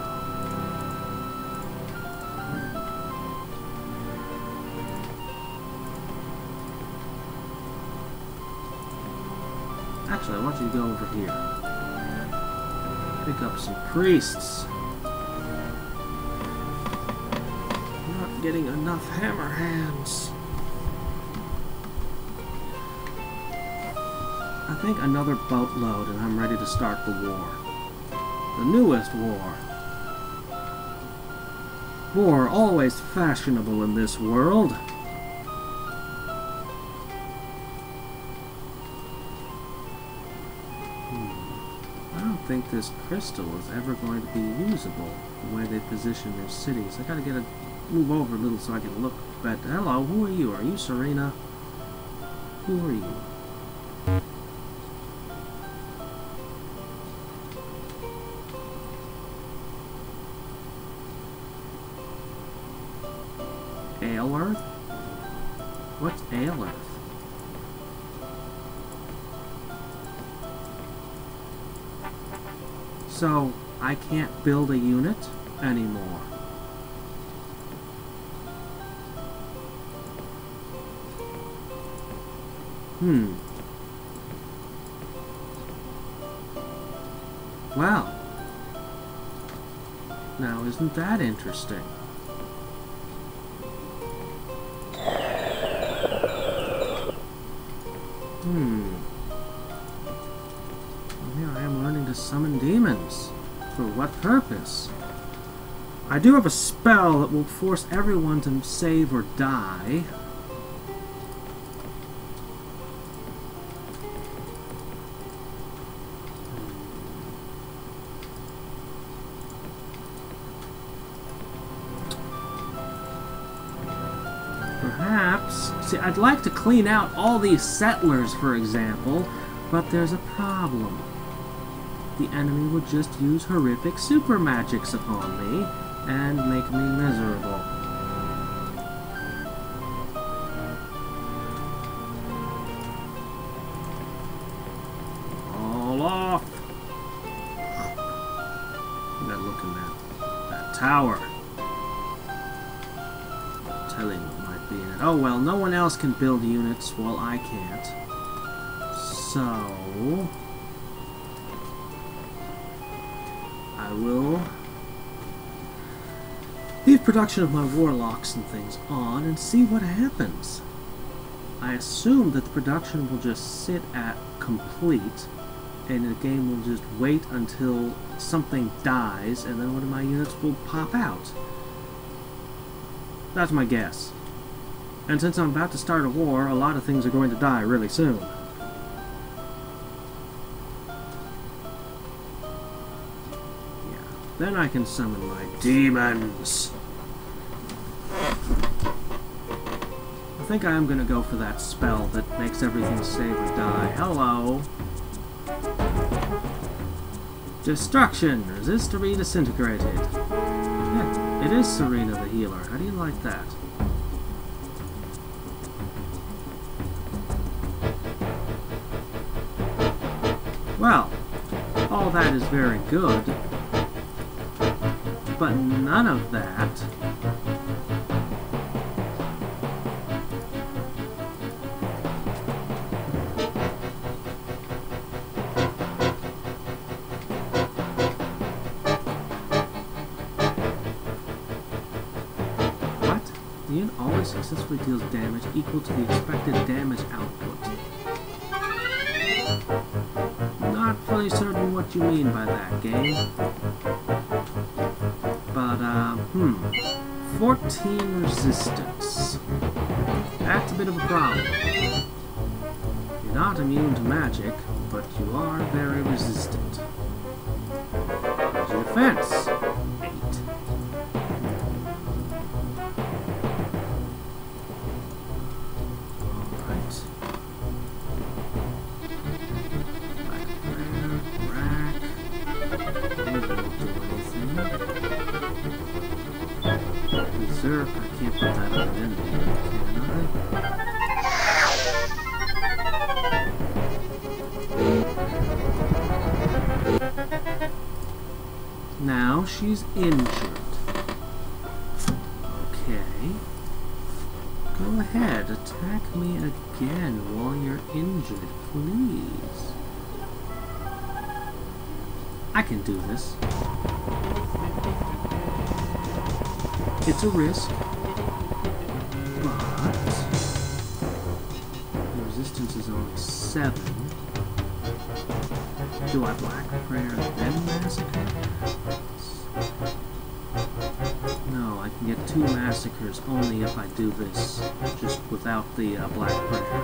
Actually, I want you to go over here. Pick up some priests. Getting enough hammer hands. I think another boatload and I'm ready to start the war. The newest war. War always fashionable in this world. I don't think this crystal is ever going to be usable the way they position their cities. I gotta get a move over a little so I can look better. Hello, who are you? Are you Serena? Who are you? Earth? What's Earth? So, I can't build a unit anymore. Well, now isn't that interesting? Well, here I am learning to summon demons. For what purpose? I do have a spell that will force everyone to save or die. Perhaps. See, I'd like to clean out all these settlers, for example, but there's a problem. The enemy would just use horrific super magics upon me and make me miserable. All off! You gotta look in that tower. Telling what might be in it. Oh well, no one else can build units while I can't. So I will leave production of my warlocks and things on and see what happens. I assume that the production will just sit at complete and the game will just wait until something dies and then one of my units will pop out. That's my guess. And since I'm about to start a war, a lot of things are going to die really soon. Yeah. Then I can summon my demons. I think I am going to go for that spell that makes everything save or die. Hello. Destruction. Resist to be disintegrated. Yeah. It is Serena the healer. How do you like that? Well, all that is very good, but none of that the unit always successfully deals damage equal to the expected damage output. Not fully certain what you mean by that, game. But, 14 resistance. That's a bit of a problem. You're not immune to magic, but you are very resistant. Here's your defense. 8. I can't put that on an enemy, can I? Now she's injured. Okay. Go ahead, attack me again while you're injured, please. I can do this. It's a risk, but the resistance is only 7. Do I Black Prayer then Massacre? No, I can get 2 Massacres only if I do this, just without the Black Prayer.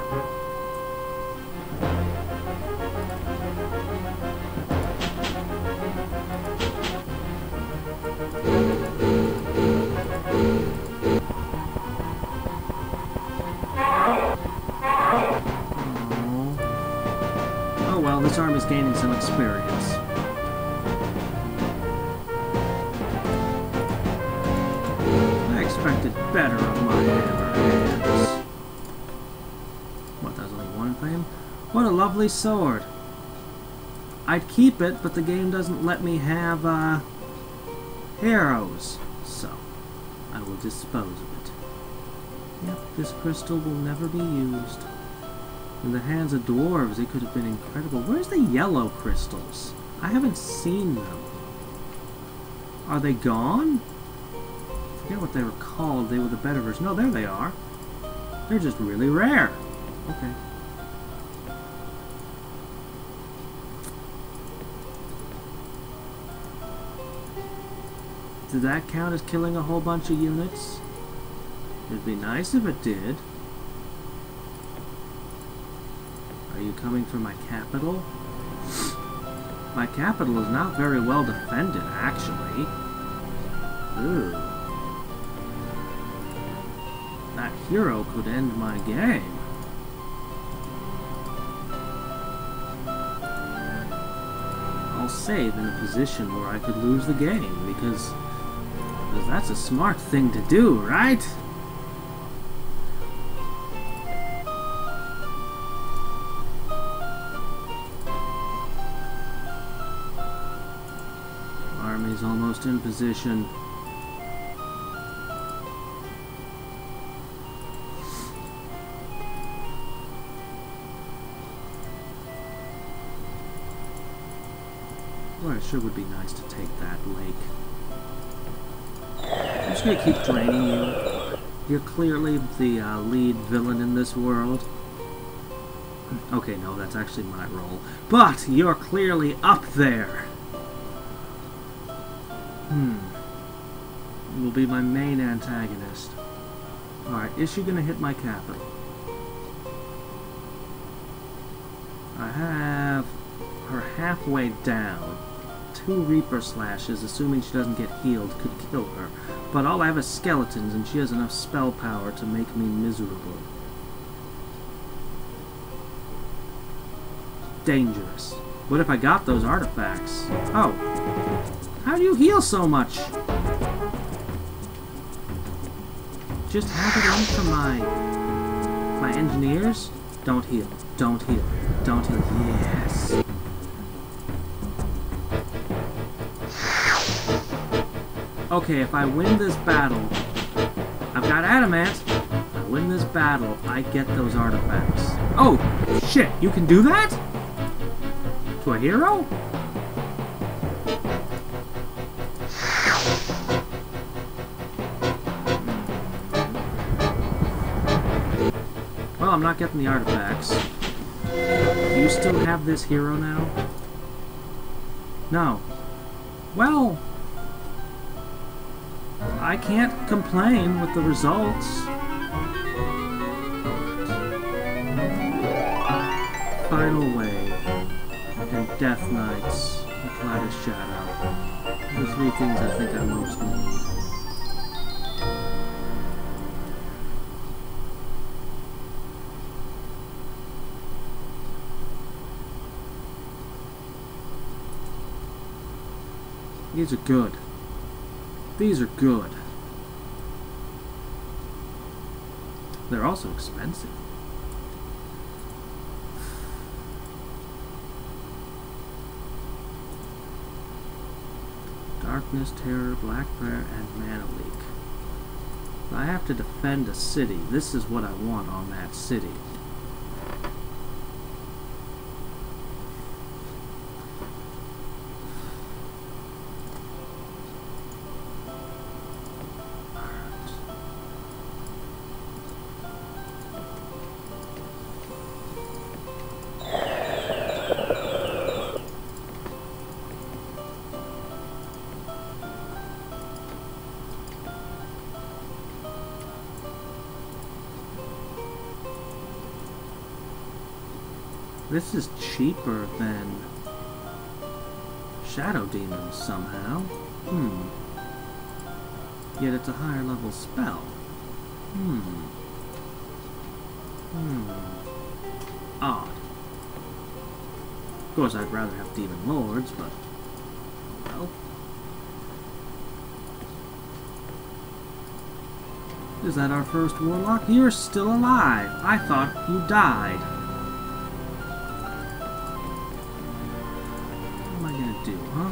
This army's gaining some experience. I expected better of my hammerhands. What, there's only one fame? What a lovely sword. I'd keep it, but the game doesn't let me have, arrows. So, I will dispose of it. Yep, this crystal will never be used. In the hands of dwarves, it could have been incredible. Where's the yellow crystals? I haven't seen them. Are they gone? I forget what they were called. They were the better version. No, there they are. They're just really rare. Okay. Did that count as killing a whole bunch of units? It'd be nice if it did. Are you coming for my capital? My capital is not very well defended, actually. Ooh. That hero could end my game. I'll save in a position where I could lose the game, because that's a smart thing to do, right? Army's almost in position. Well, it sure would be nice to take that lake. I'm just gonna keep draining you. You're clearly the lead villain in this world. Okay, no, that's actually my role. But you're clearly up there. Will be my main antagonist. Alright, is she gonna hit my capital? I have her halfway down. 2 Reaper Slashes, assuming she doesn't get healed, could kill her. But all I have is skeletons, and she has enough spell power to make me miserable. Dangerous. What if I got those artifacts? Oh. How do you heal so much? just have it in for my engineers? Don't heal. Don't heal. Don't heal. Yes. Okay, if I win this battle, I've got adamant. If I win this battle, I get those artifacts. Oh, shit, you can do that? To a hero? Well, I'm not getting the artifacts. Do you still have this hero now? No. Well, I can't complain with the results. Final Wave and Death Knights and Cloud of Shadow. The three things I think I most need. These are good. These are good. They're also expensive. Darkness, Terror, Black Prayer, and Mana Leak. If I have to defend a city, this is what I want on that city. This is cheaper than Shadow Demons somehow. Yet it's a higher level spell. Odd. Of course, I'd rather have Demon Lords, but... well... Is that our first Warlock? You're still alive! I thought you died. Do, huh?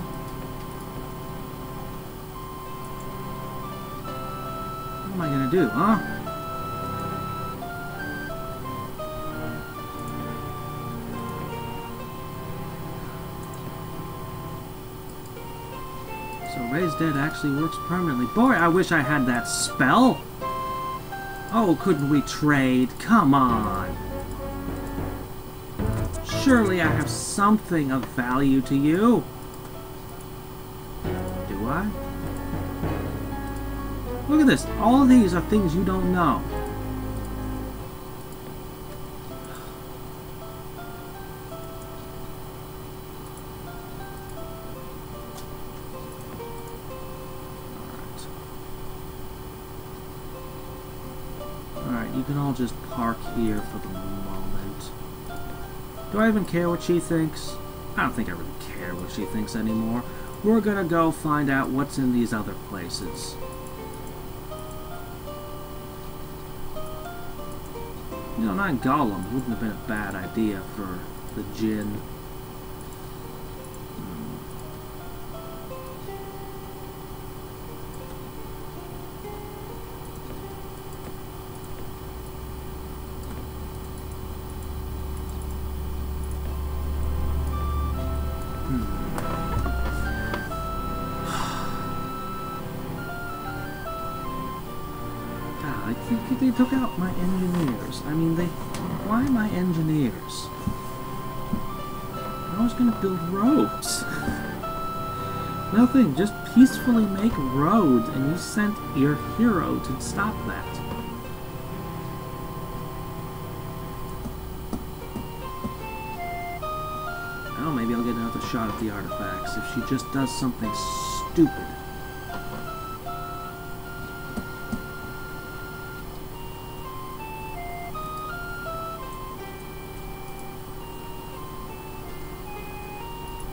What am I gonna do, huh? So Raise Dead actually works permanently. Boy, I wish I had that spell! Oh, couldn't we trade? Come on! Surely I have something of value to you! Do I? Look at this. All of these are things you don't know. Alright, you can all just park here for the moment. Do I even care what she thinks? I don't think I really care what she thinks anymore. We're gonna go find out what's in these other places. You know, 9 golems wouldn't have been a bad idea for the Djinn. I think they took out my engineers. I mean, why my engineers? I was gonna build roads. Nothing, just peacefully make roads, and you sent your hero to stop that. Oh, maybe I'll get another shot at the artifacts if she just does something stupid.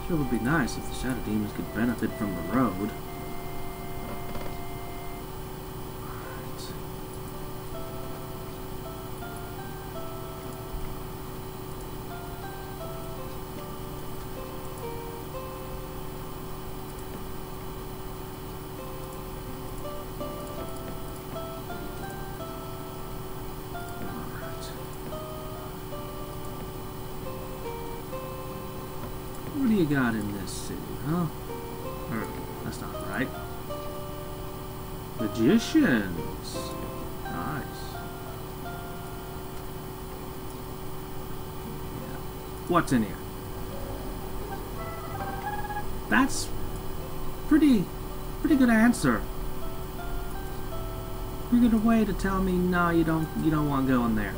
Sure would be nice if the Shadow Demons could benefit from the road. Alright. What do you got in this city, huh? That's not right. Magicians. Nice. Yeah. What's in here? That's pretty good answer. Pretty good way to tell me no, you don't want to go in there.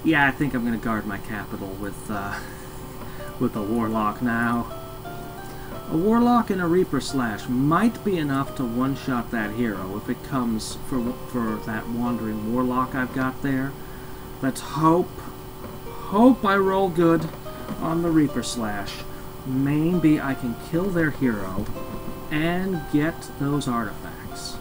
Yeah, I think I'm gonna guard my capital with a warlock now. A warlock and a reaper slash might be enough to one-shot that hero if it comes for that wandering warlock I've got there. Let's hope I roll good on the reaper slash. Maybe I can kill their hero and get those artifacts.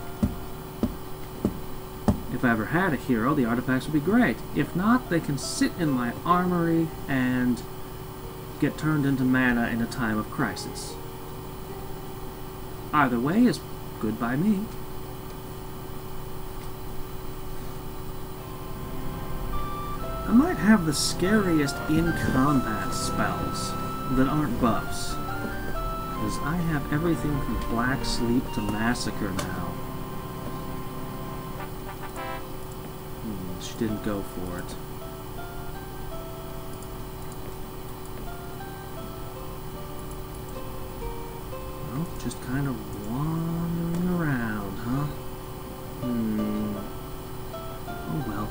If I ever had a hero, the artifacts would be great. If not, they can sit in my armory and get turned into mana in a time of crisis. Either way is good by me. I might have the scariest in-combat spells that aren't buffs, because I have everything from Black Sleep to Massacre now. She didn't go for it. Well, just kind of wandering around, huh? Oh well.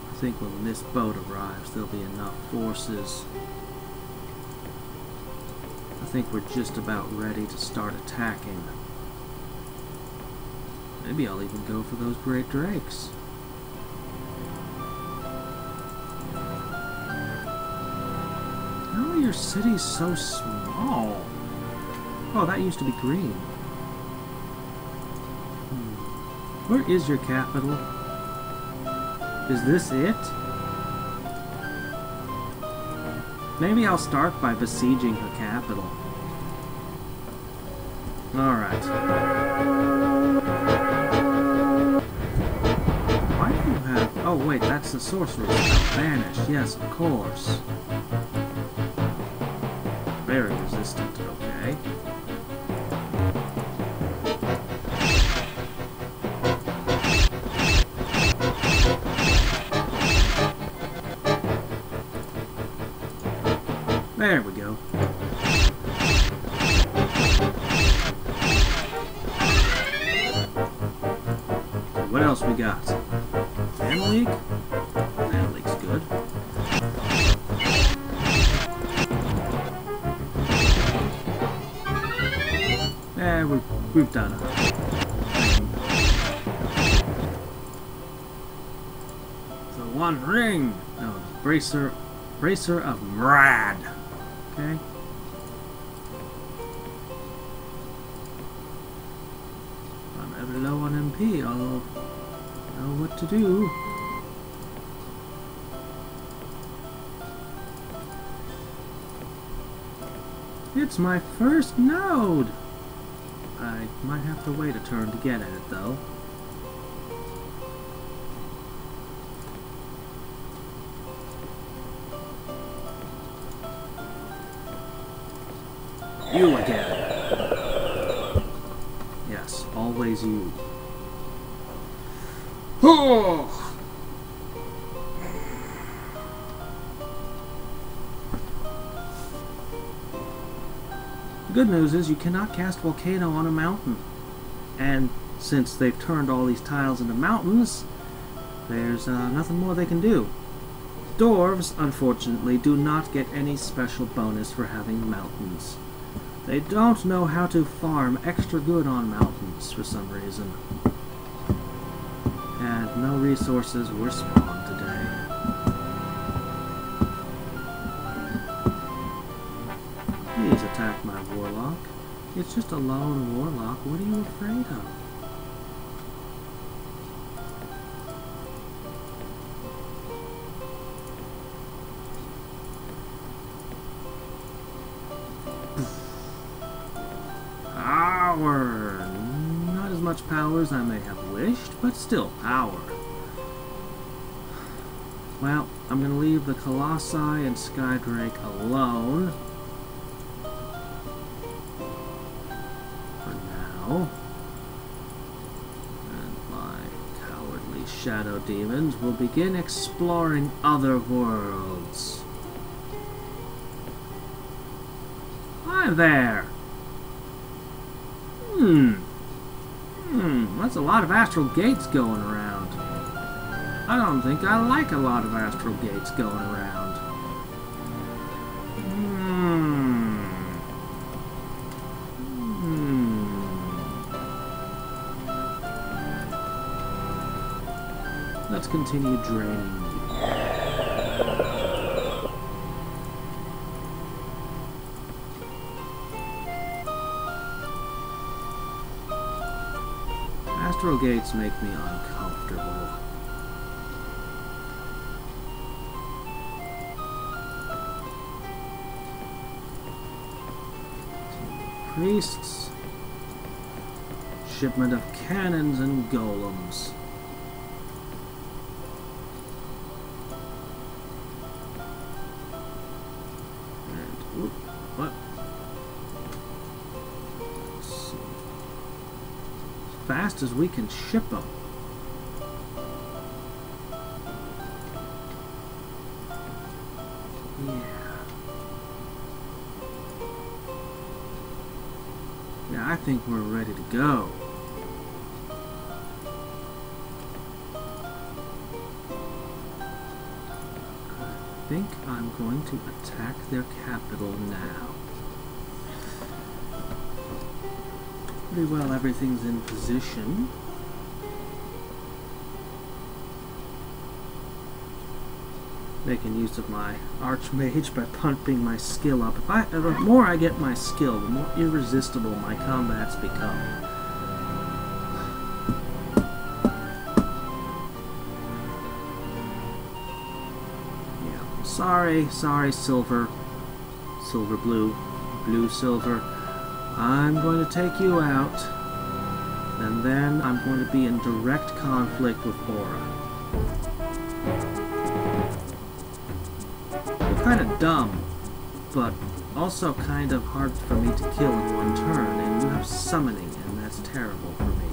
I think when this boat arrives, there'll be enough forces. I think we're just about ready to start attacking. Maybe I'll even go for those great drakes. How are your cities so small? Oh, that used to be green. Where is your capital? Is this it? Maybe I'll start by besieging her capital. Alright. Why do you have... Oh wait, that's the sorcerer. Banished, yes, of course. Very resistant, okay. There we go. What else we got? Mana leak? Mana leak's good. We've done it. So one ring! Oh, Bracer of Mrad. Okay. If I'm ever low on MP, I'll know what to do. It's my first node! I might have to wait a turn to get at it, though. You again. Yes, always you. Oh! The good news is you cannot cast Volcano on a mountain. And since they've turned all these tiles into mountains, there's nothing more they can do. Dwarves, unfortunately, do not get any special bonus for having mountains. They don't know how to farm extra good on mountains for some reason. And no resources were spawned today. Please attack my warlock. It's just a lone warlock. What are you afraid of? much power as I may have wished, but still power. Well, I'm going to leave the Colossi and Skydrake alone for now. And my cowardly shadow demons will begin exploring other worlds. Hi there! That's a lot of astral gates going around. I don't think I like a lot of astral gates going around. Let's continue draining you. Astral gates make me uncomfortable. Priests. Shipment of cannons and golems. And, what? Let's see. As fast as we can ship them. Yeah, I think we're ready to go. I think I'm going to attack their capital now. Pretty well everything's in position. Making use of my Archmage by pumping my skill up. The more I get my skill, the more irresistible my combats become. Yeah, sorry, Silver. Silver, Blue. Blue, Silver. I'm going to take you out, and then I'm going to be in direct conflict with Aura. Kind of dumb, but also kind of hard for me to kill in one turn, and you have summoning, and that's terrible for me.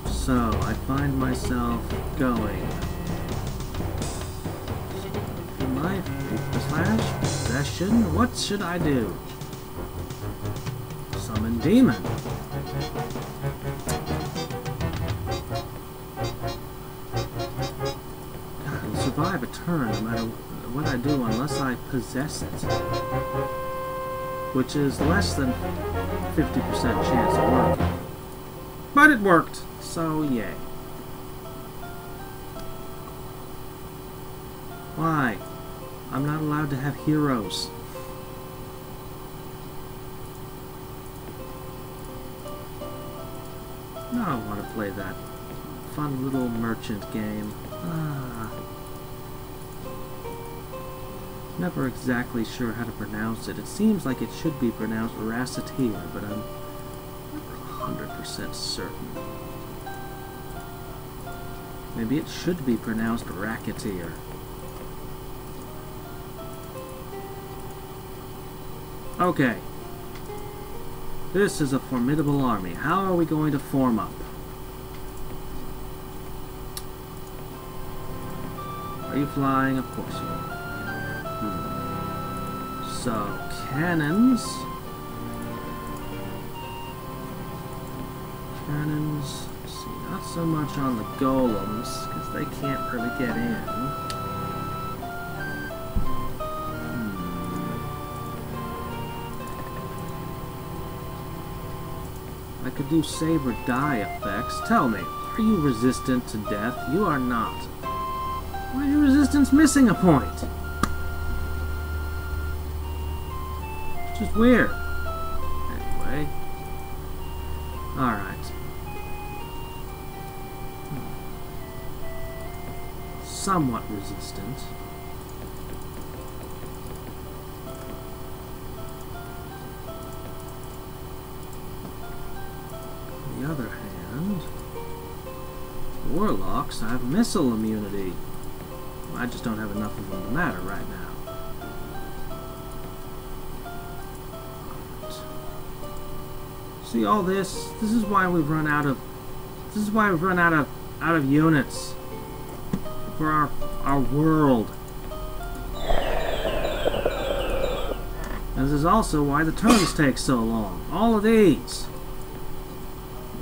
So, I find myself going. My Flash possession? What should I do? Summon Demon. Survive a turn no matter what I do unless I possess it, which is less than 50% chance of working. But it worked, so yay. Why? I'm not allowed to have heroes. No, I want to play that fun little merchant game. Never exactly sure how to pronounce it. It seems like it should be pronounced Rassateer, but I'm never 100% certain. Maybe it should be pronounced Racketeer. Okay. This is a formidable army. How are we going to form up? Are you flying? Of course you are. So, cannons. Cannons. Let's see, not so much on the golems, because they can't really get in. I could do save or die effects. Tell me, are you resistant to death? You are not. Why are your resistance missing a point? Which is weird. Anyway. Alright. Somewhat resistant. Warlocks have missile immunity. I just don't have enough of them to matter right now. See all this? This is why we've run out of. This is why we've run out of units for our world. And this is also why the turns take so long. All of these.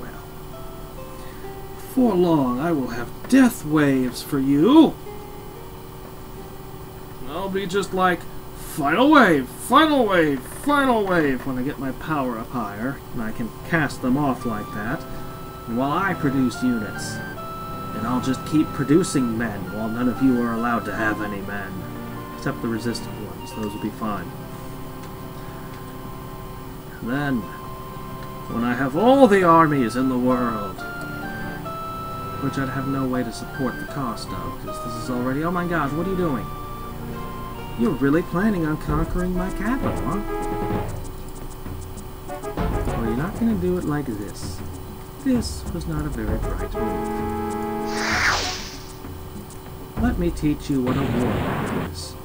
Well, before long, I will have death waves for you. I'll be just like final wave, final wave, final wave when I get my power up higher, and I can cast them off like that. And while I produce units, and I'll just keep producing men while none of you are allowed to have any men, except the resistant ones. Those will be fine. And then, when I have all the armies in the world, which I'd have no way to support the cost of, because this is already... Oh my gosh, what are you doing? You're really planning on conquering my capital, huh? Well, you're not going to do it like this. This was not a very bright move. Let me teach you what a warlock is.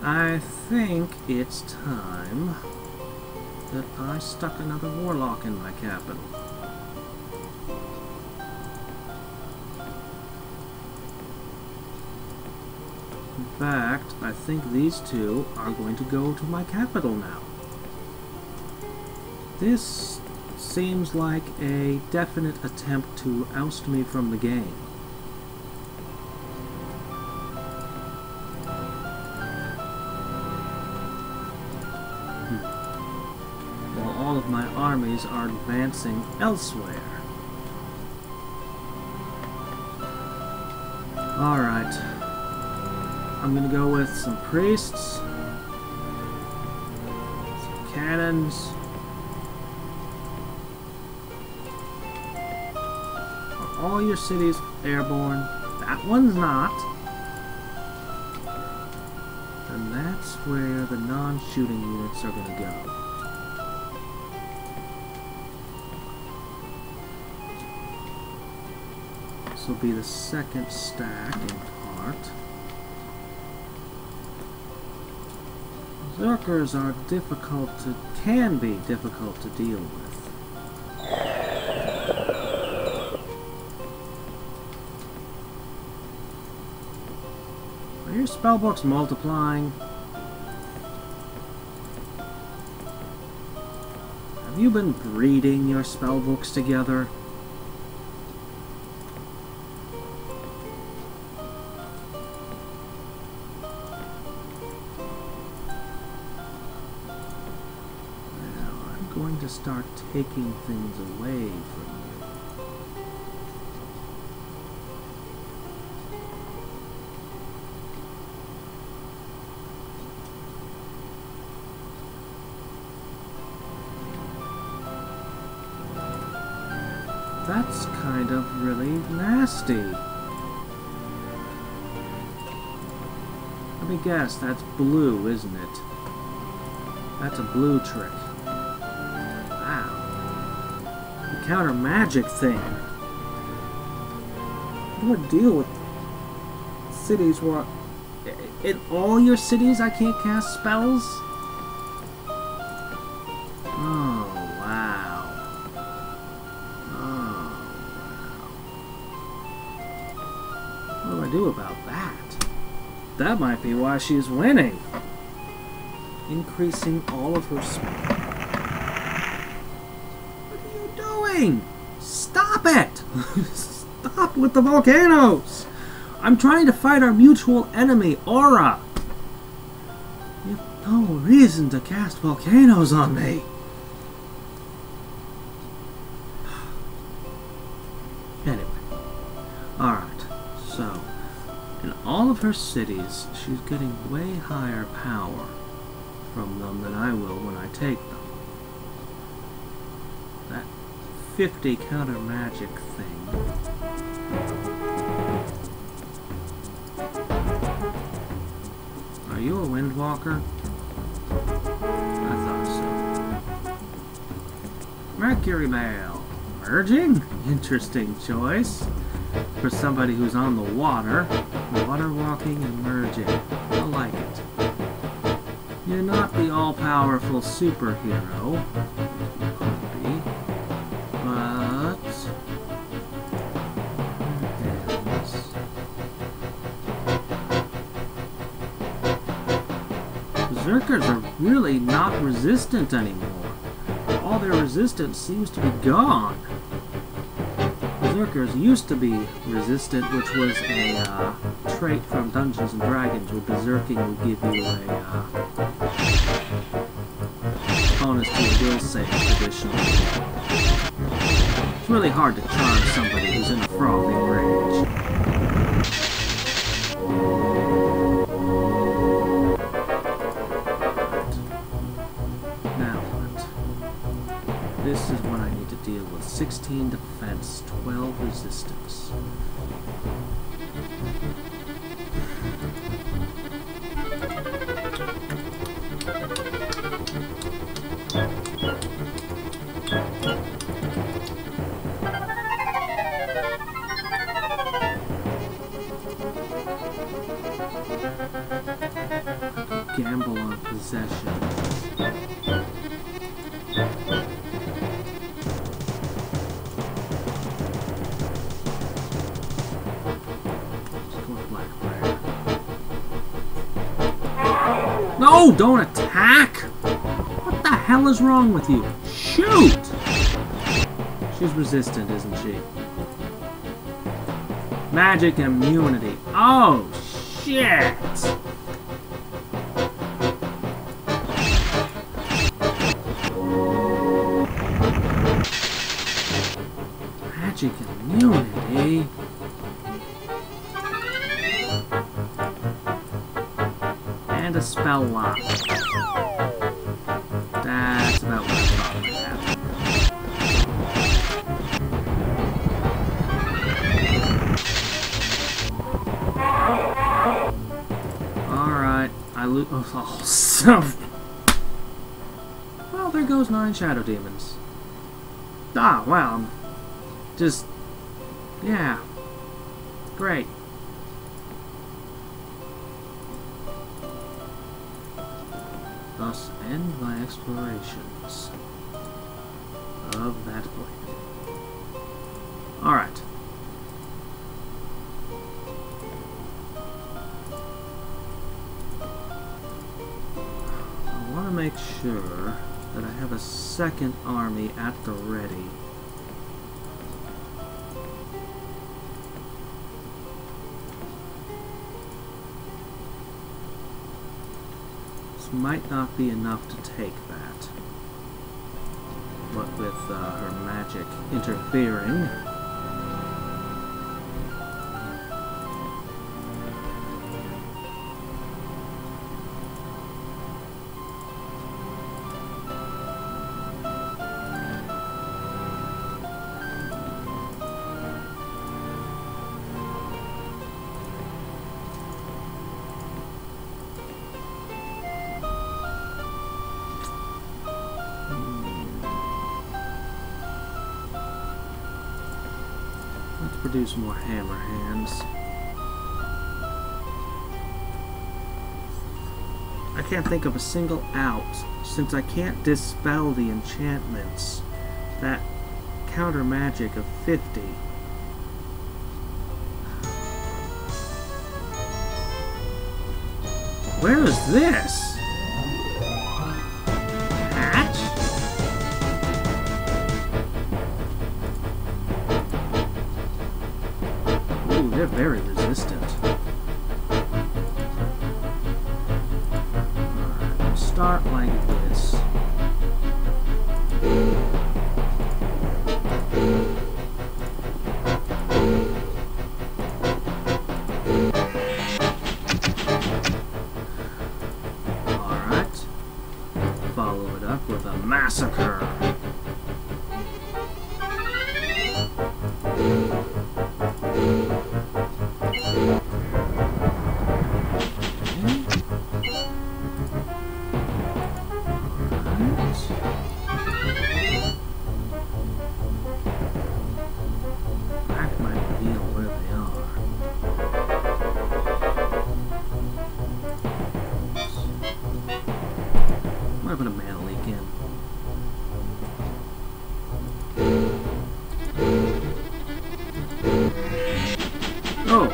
I think it's time that I stuck another warlock in my capital. In fact, I think these two are going to go to my capital now. This seems like a definite attempt to oust me from the game. All of my armies are advancing elsewhere. Alright. I'm gonna go with some priests, some cannons, are all your cities airborne? That one's not. And that's where the non-shooting units are gonna go. This will be the second stack in part. Berserkers are can be difficult to deal with. Are your spellbooks multiplying? Have you been breeding your spellbooks together? Going to start taking things away from you. That's kind of really nasty. Let me guess, that's blue, isn't it? That's a blue trick. Counter magic thing. How do I deal with cities where in all your cities I can't cast spells? Oh wow. Oh wow. What do I do about that? That might be why she's winning. Increasing all of her spells. Stop it! Stop with the volcanoes! I'm trying to fight our mutual enemy, Aura! You have no reason to cast volcanoes on me! Anyway. Alright, so in all of her cities, she's getting way higher power. from them than I will when I take them. That 50 counter magic thing. Are you a windwalker? I thought so. Mercury Mail. Merging? Interesting choice. For somebody who's on the water. Water walking and merging. I like it. You're not the all-powerful superhero. You could be. But... Berserkers are really not resistant anymore. All their resistance seems to be gone. Berserkers used to be resistant, which was a trait from Dungeons & Dragons, where berserking would give you a bonus to your will save traditionally. It's really hard to charm somebody who's in a frothing rage. Now what? This is what I need to deal with. 16 defense, 12 resistance. Gamble on possession. No, don't attack! What the hell is wrong with you? Shoot! She's resistant, isn't she? Magic immunity. Oh, shit! Magic immunity? And a spell lock. That's about what I thought would happen. Alright, I lose. Oh, so. Well, there goes 9 shadow demons. Ah, well. Just. Yeah. Great. Thus end my explorations of that place. Alright. I want to make sure that I have a second army at the ready. Might not be enough to take that. What with her magic interfering. Produce more hammer hands. I can't think of a single out, since I can't dispel the enchantments. That counter magic of 50. Where is this? They're very resistant. Alright, we'll start like this. Alright. follow it up with a massacre. That might reveal where they are. What about a mana leak in? Oh,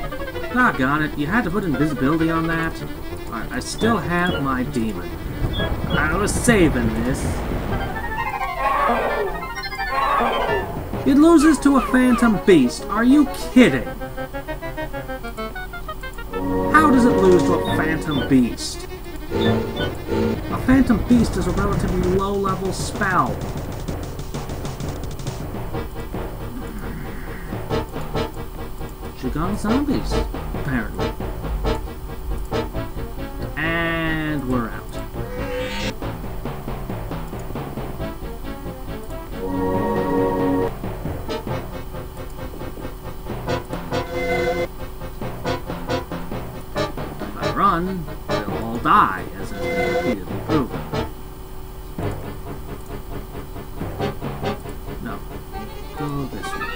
doggone it. You had to put invisibility on that? Alright, I still have my demon. I was saving this. It loses to a phantom beast. Are you kidding? How does it lose to a phantom beast? A phantom beast is a relatively low-level spell. Should've zombies, apparently. And we're out. If I run, they'll all die, as has been repeatedly proven. No. Go this way.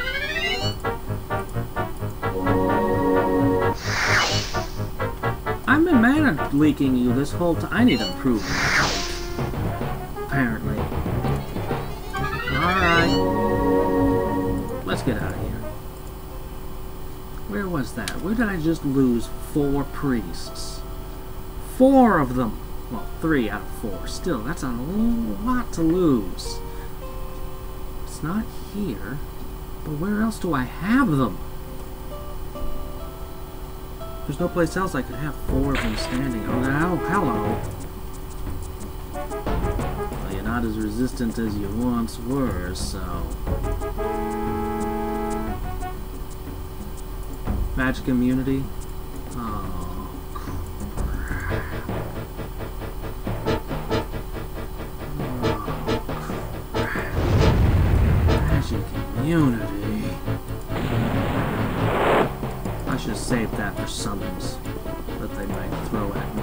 I've been mana leaking you this whole time. I need improvement. Apparently. Alright. Let's get out of here. Where was that? Where did I just lose 4 priests? 4 of them! Well, 3 out of 4. Still, that's a lot to lose. It's not here. But where else do I have them? There's no place else I could have 4 of them standing. Oh, now, hello. Well, you're not as resistant as you once were, so... Magic immunity? Oh, crap. Oh, crap. Magic immunity. I should have saved that for summons that they might throw at me.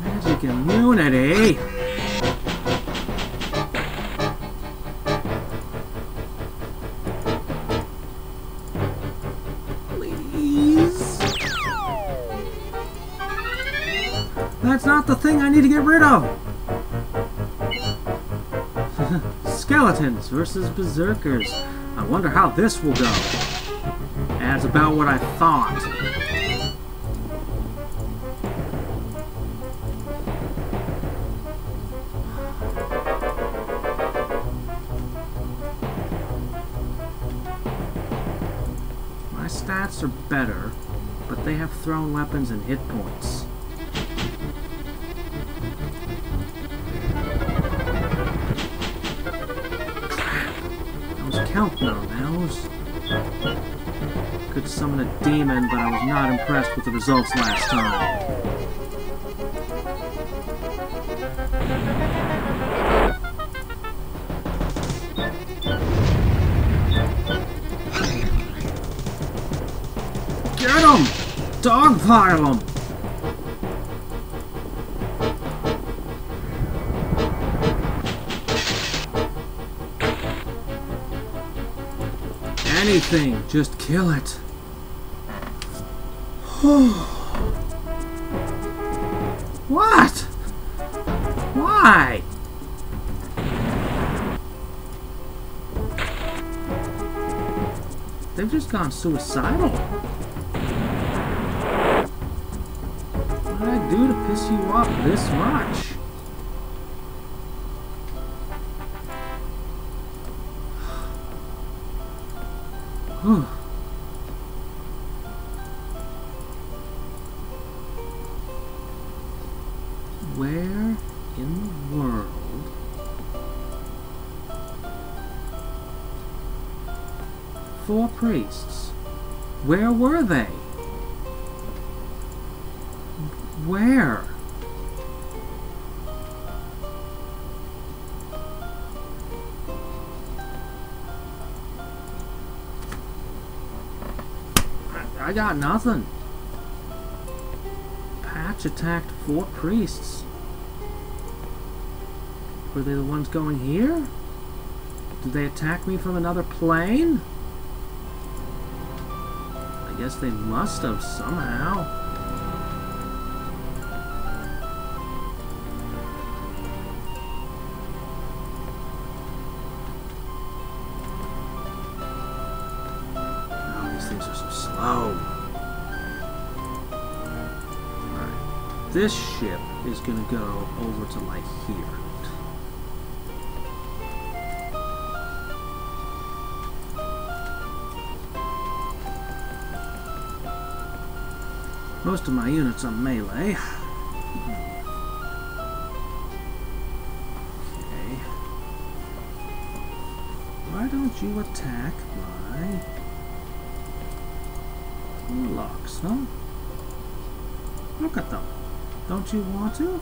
Magic immunity! Please? That's not the thing I need to get rid of! Skeletons versus berserkers. I wonder how this will go. That's about what I thought. My stats are better, but they have thrown weapons and hit points. I was counting on those. Could summon a demon, but I was not impressed with the results last time. Get him! Dogpile him! Anything, just kill it. What? Why? They've just gone suicidal. What did I do to piss you off this much? Where in the world? Four priests. Where were they? Where? I got nothing. Patch attacked 4 priests. Were they the ones going here? Did they attack me from another plane? I guess they must have somehow. Oh, these things are so slow. Alright. This ship is gonna go over to like here. Most of my units are melee. Okay. Why don't you attack my warlocks, huh? Look at them. Don't you want to?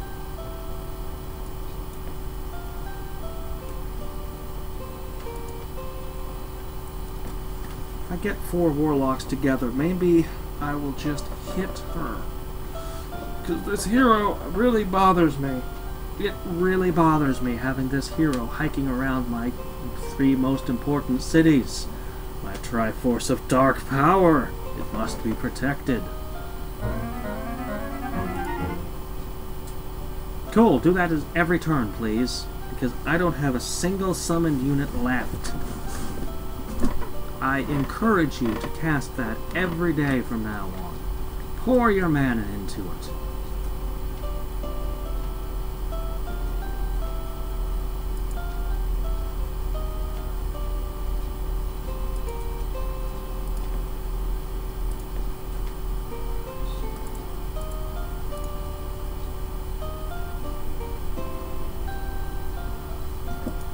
If I get 4 warlocks together, maybe I will just hit her. Because this hero really bothers me. It really bothers me having this hero hiking around my 3 most important cities. My Triforce of Dark Power. It must be protected. Cool, do that every turn, please. Because I don't have a single summoned unit left. I encourage you to cast that every day from now on. Pour your mana into it.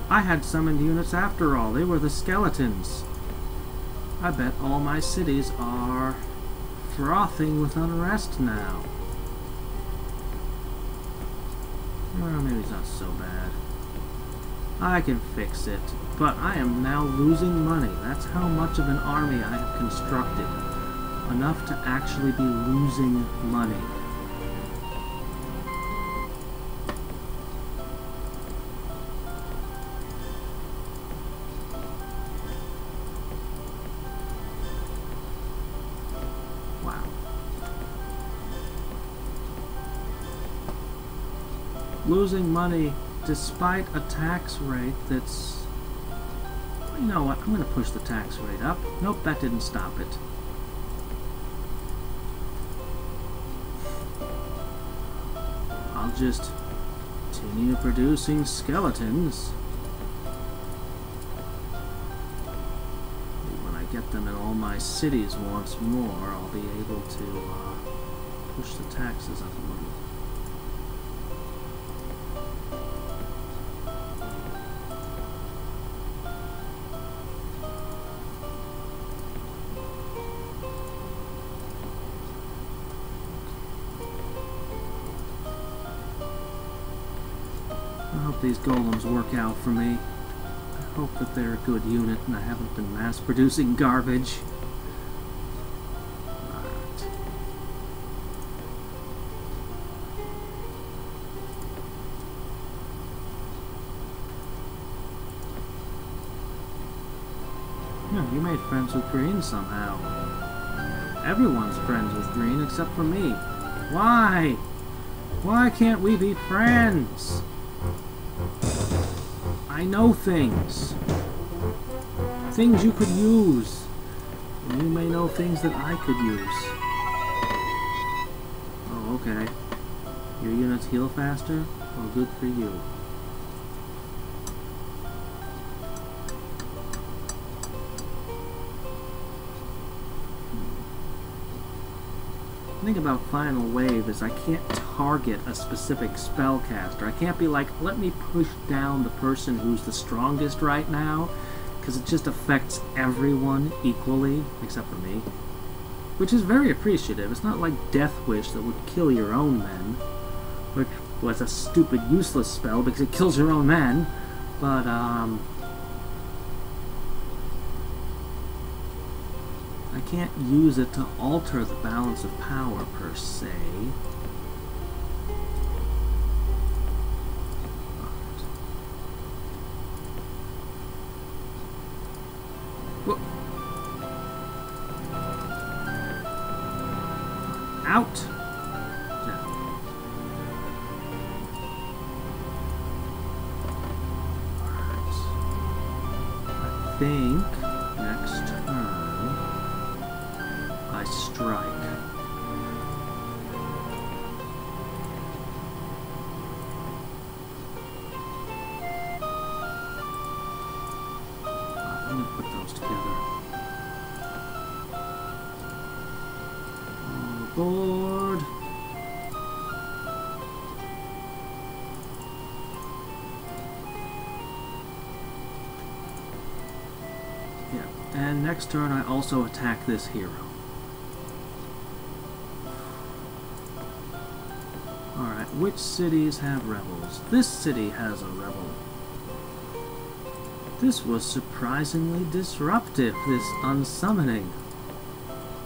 I had summoned units after all. They were the skeletons. I bet all my cities are frothing with unrest now. Well, maybe it's not so bad. I can fix it, but I am now losing money. That's how much of an army I have constructed. Enough to actually be losing money. Losing money despite a tax rate that's... You know what? I'm going to push the tax rate up. Nope, that didn't stop it. I'll just continue producing skeletons. When I get them in all my cities once more, I'll be able to push the taxes up a little. I hope these golems work out for me. I hope that they're a good unit and I haven't been mass-producing garbage. Alright. Yeah, you made friends with green somehow. Everyone's friends with green except for me. Why? Why can't we be friends? I know things. Things you could use. And you may know things that I could use. Oh, okay. Your units heal faster? Well, good for you. The thing about Final Wave is I can't target a specific spellcaster. I can't be like, let me push down the person who's the strongest right now, because it just affects everyone equally, except for me. Which is very appreciative. It's not like Death Wish that would kill your own men, which was a stupid, useless spell because it kills your own men, but, I can't use it to alter the balance of power, per se. Out! Down. Alright. I think next turn I strike. I'm gonna put those together. Board. Yeah, and next turn I also attack this hero. Alright, which cities have rebels? This city has a rebel. This was surprisingly disruptive, this unsummoning.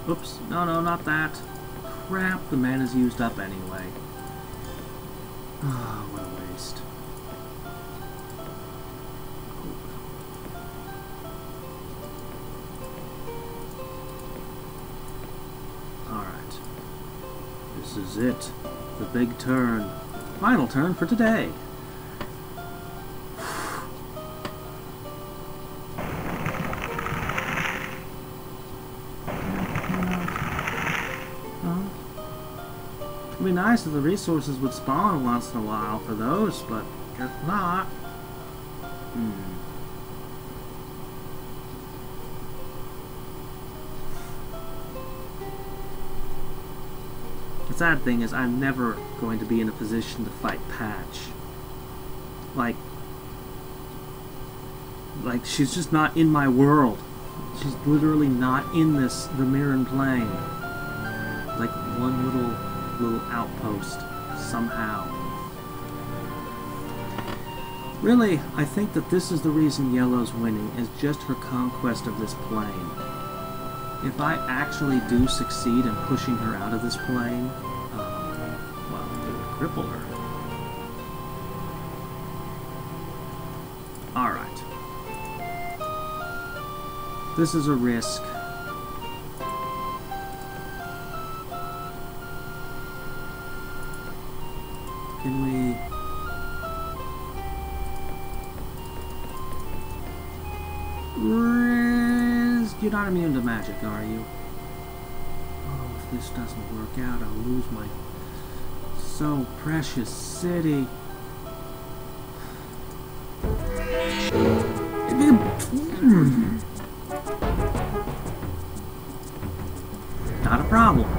Oops, no, not that. Crap, the mana's used up anyway. Ah, what a waste. Alright. This is it. The big turn. Final turn for today. It'd be nice if the resources would spawn once in a while for those, but if not... The sad thing is I'm never going to be in a position to fight Patch. Like, she's just not in my world. She's literally not in the Mirren plane. Like one little outpost somehow. Really, I think that this is the reason Yellow's winning, is just her conquest of this plane. If I actually do succeed in pushing her out of this plane, well, it would cripple her. Alright. This is a risk. Can we... Risk... You're not immune to magic, are you? Oh, if this doesn't work out, I'll lose my so precious city. Not a problem.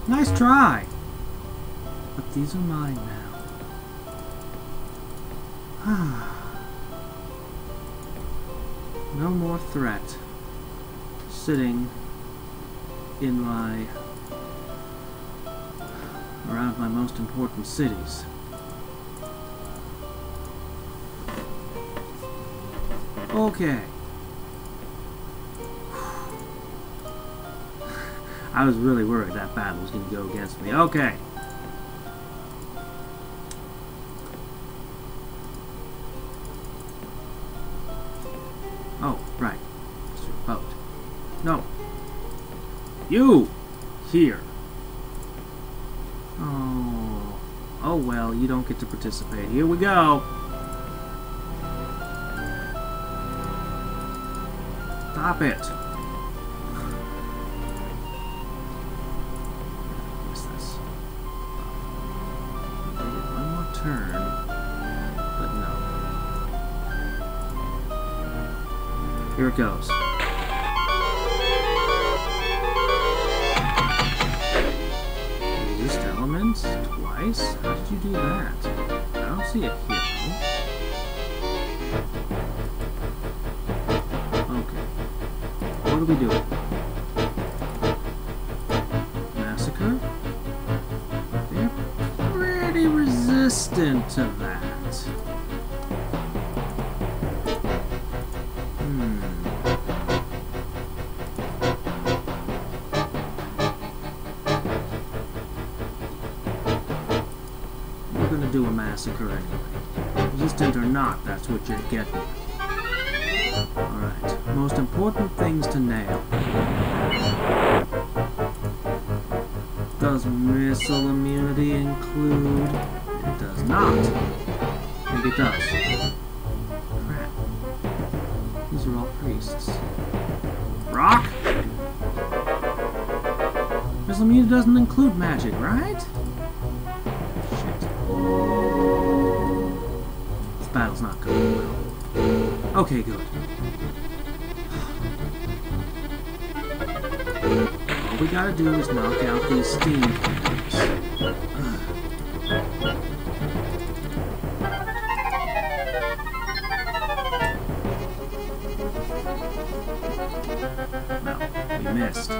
Nice try! But these are mine now. No more threat sitting in around my most important cities. Okay. I was really worried that battle was going to go against me. Okay. Oh, right. It's your boat. No. You! Here. Oh. Oh well, you don't get to participate. Here we go. Stop it. Turn, but no. Here it goes. Resist elements twice? How did you do that? I don't see a hero. Okay. What are we doing? Massacre? There? resistant to that. We're gonna do a massacre anyway. Resistant or not, that's what you're getting. Alright, most important things to nail. Does missile immunity include? It does not. Maybe it does. Crap. These are all priests. Rock? Missile immunity doesn't include magic, right? Shit. This battle's not going well. Okay, good. All we gotta do is knock out these steam cannons. Well, we missed.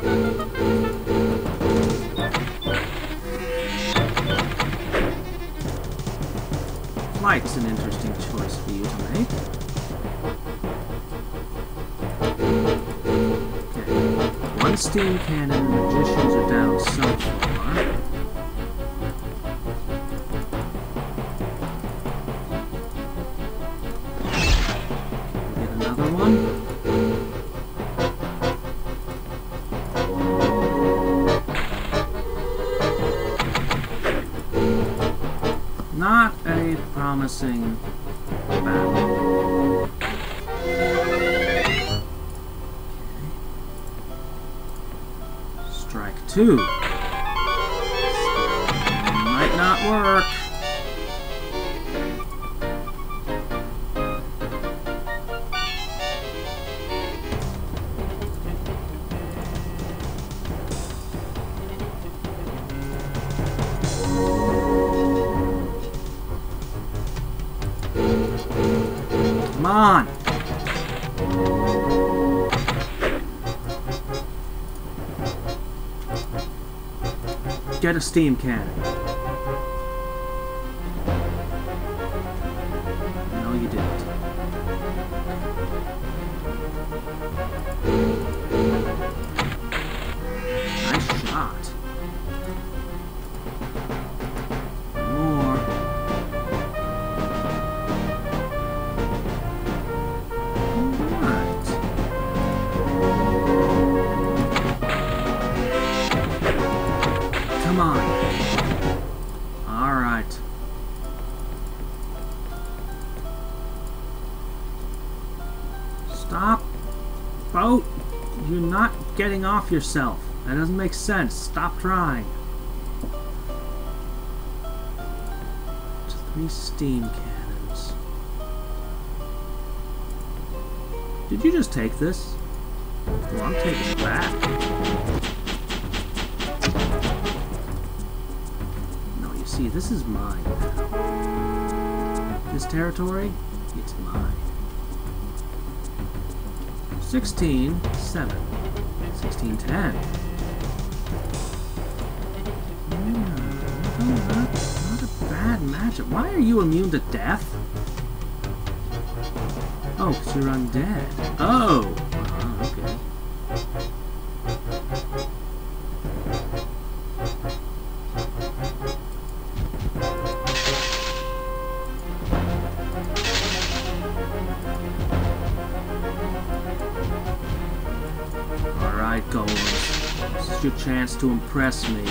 Flight's an interesting choice for you to make. One steam cannon and the magicians are down so far. Get another one. Not a promising battle. Strike two. Might not work. Come on. Get a steam cannon. No, you didn't. Nice shot. More. Alright. Come on. Alright. Stop. Boat. You're not getting off yourself. That doesn't make sense. Stop trying. Just 3 steam cannons. Did you just take this? Well, I'm taking it back. See, this is mine now. This territory, it's mine. 16, 7. 16, 10. Not a bad matchup. Why are you immune to death? Oh, because you're undead. Oh! Okay. Alright, golems. This is your chance to impress me,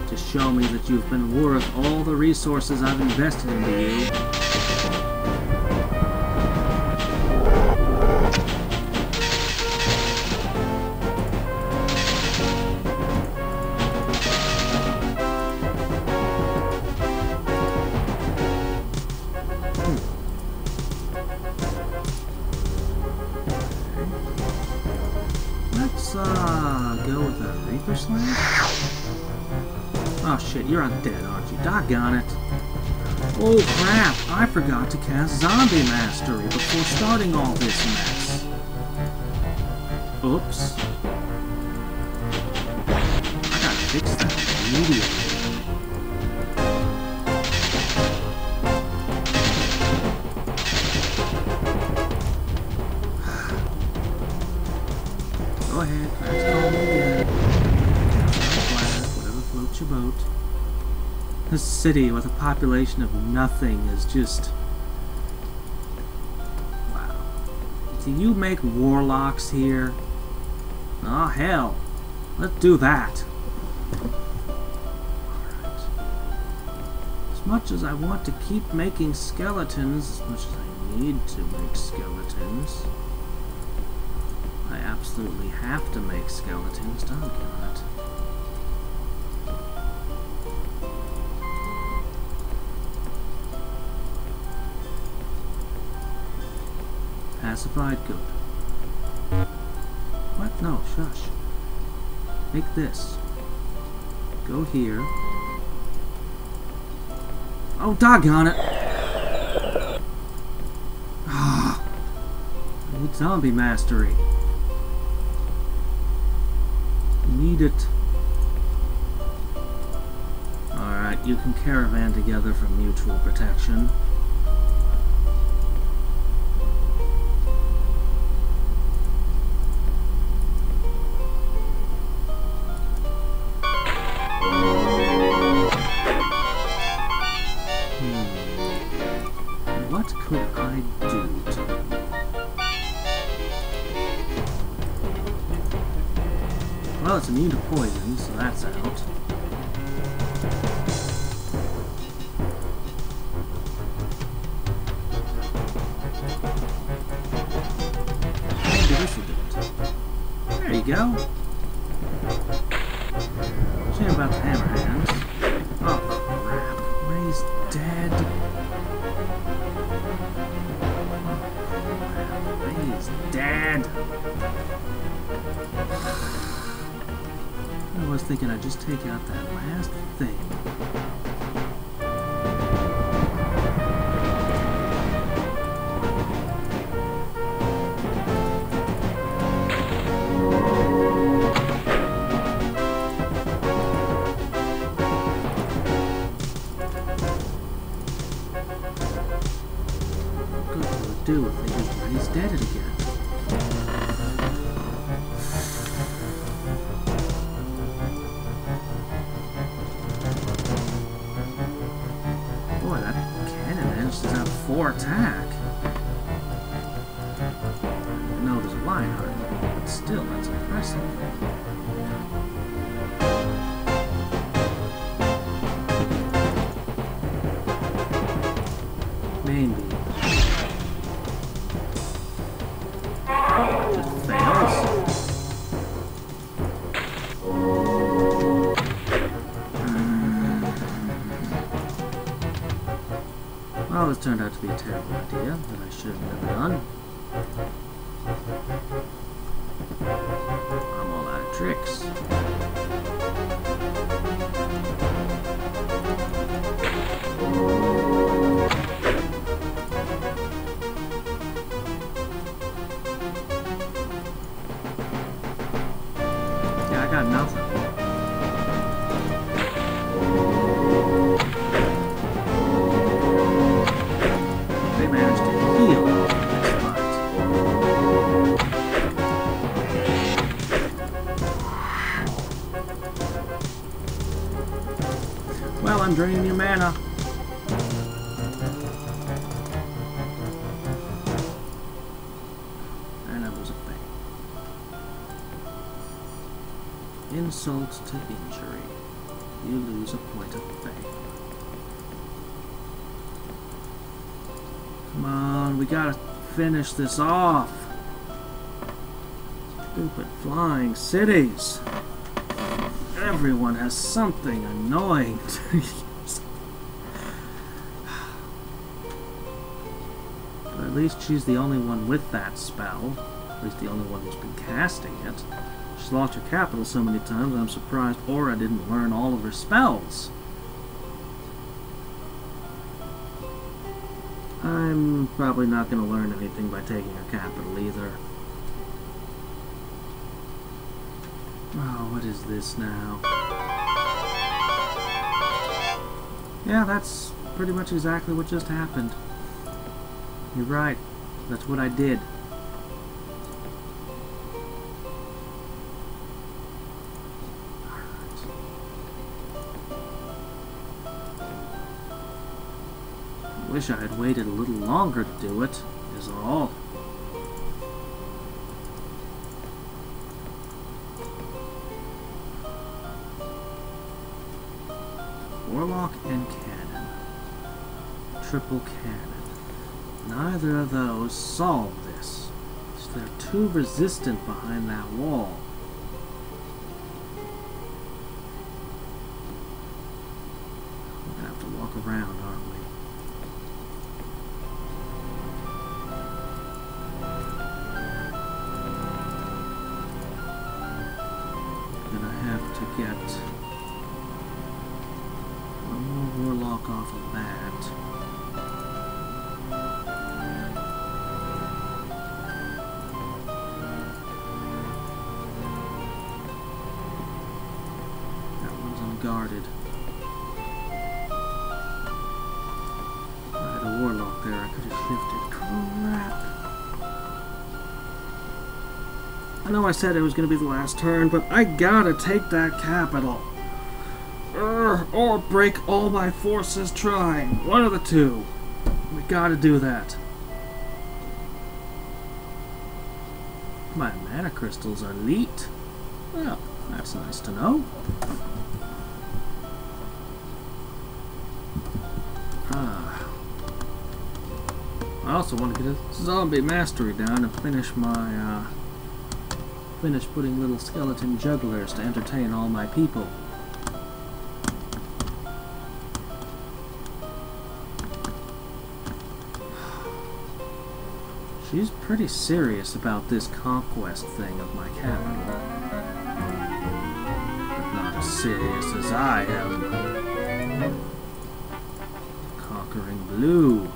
to show me that you've been worth all the resources I've invested into you. Let's go with a Reaper Slash? Oh shit, you're undead, aren't you? Doggone it. Oh crap, I forgot to cast Zombie Mastery before starting all this mess. Oops. I gotta fix that immediately. Go ahead, let's call me again. Whatever floats your boat. This city with a population of nothing is just... wow. Do you make warlocks here? Oh, hell. Let's do that. Alright. As much as I want to keep making skeletons, as much as I need to make skeletons, I absolutely have to make skeletons, don't I? Pacified, good. What? No, shush. Make this. Go here. Oh, doggone it! Ah, I need zombie mastery. Need it. Alright, you can caravan together for mutual protection. What could I do to... well, it's immune to poison, so that's out. Maybe this will do it. There you go. Shame about the hammer hands. Oh, crap. Ray's dead. Ray's dead. I was thinking I'd just take out that last thing. What good will it do if they just raise dead it again? Attack. No, there's a line on it, but still, that's impressive. Maybe. Just fails. Well, this turned out to be a terrible idea that I should have never done. I'm all out of tricks. Yeah, I got nothing. Well, I'm draining your mana. And that was a fail. Insult to injury. You lose a point of faith. Come on, we gotta finish this off. Stupid flying cities. Everyone has something annoying to use. But at least she's the only one with that spell. At least the only one who's been casting it. She's lost her capital so many times, I'm surprised Aura didn't learn all of her spells. I'm probably not going to learn anything by taking her capital either. Oh, what is this now? Yeah, that's pretty much exactly what just happened. You're right. That's what I did. Wish I had waited a little longer to do it, is all. Warlock and cannon. Triple cannon. Neither of those solve this. They're too resistant behind that wall. We're gonna have to walk around, aren't we? Gonna have to get one more warlock off of that. Guarded. I had a warlock there I could have shifted. Crap. I know I said it was going to be the last turn, but I gotta take that capital. Or break all my forces trying. One of the two. We gotta do that. My mana crystals are elite. Well, that's nice to know. I also want to get a zombie mastery down and finish my, finish putting little skeleton jugglers to entertain all my people. She's pretty serious about this conquest thing of my capital. But not as serious as I am. Conquering blue.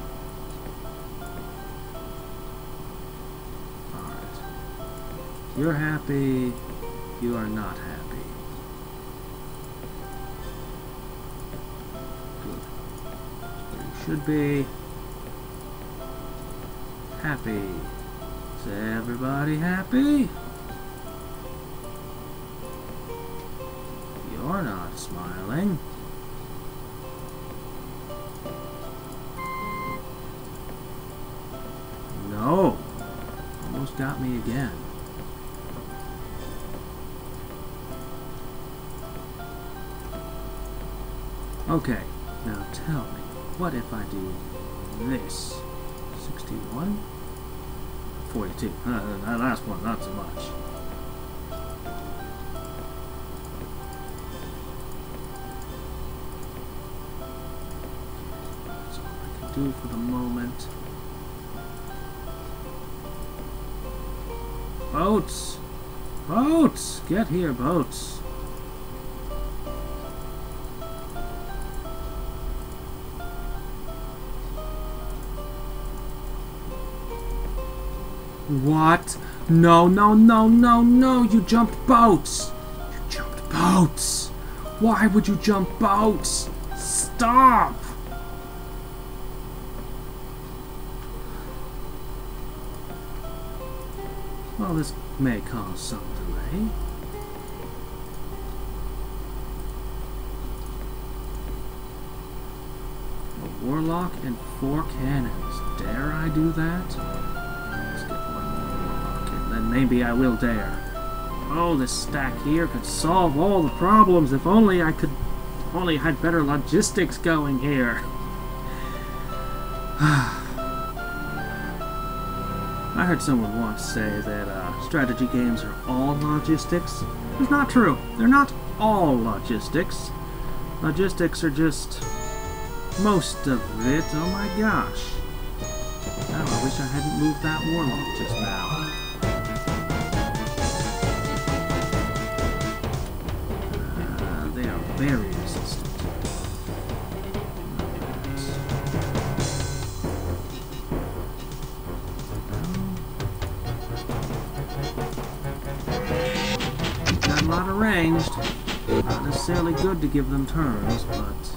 You're happy, you are not happy. Good. You should be happy. Is everybody happy? You're not smiling. No. Almost got me again. Okay, now tell me, what if I do this? 61? 42. That last one, not so much. That's all I can do for the moment. Boats! Boats! Get here, boats! What? No, no, no, no, no! You jumped boats! You jumped boats! Why would you jump boats? Stop! Well, this may cause some delay. A warlock and 4 cannons. Dare I do that? Then maybe I will dare. Oh, this stack here could solve all the problems if only I could... If only I had better logistics going here. I heard someone once say that strategy games are all logistics. It's not true. They're not all logistics. Logistics are just most of it. Oh my gosh. Oh, I wish I hadn't moved that warlock just now. Very resistant. Got a lot arranged. Not necessarily good to give them turns, but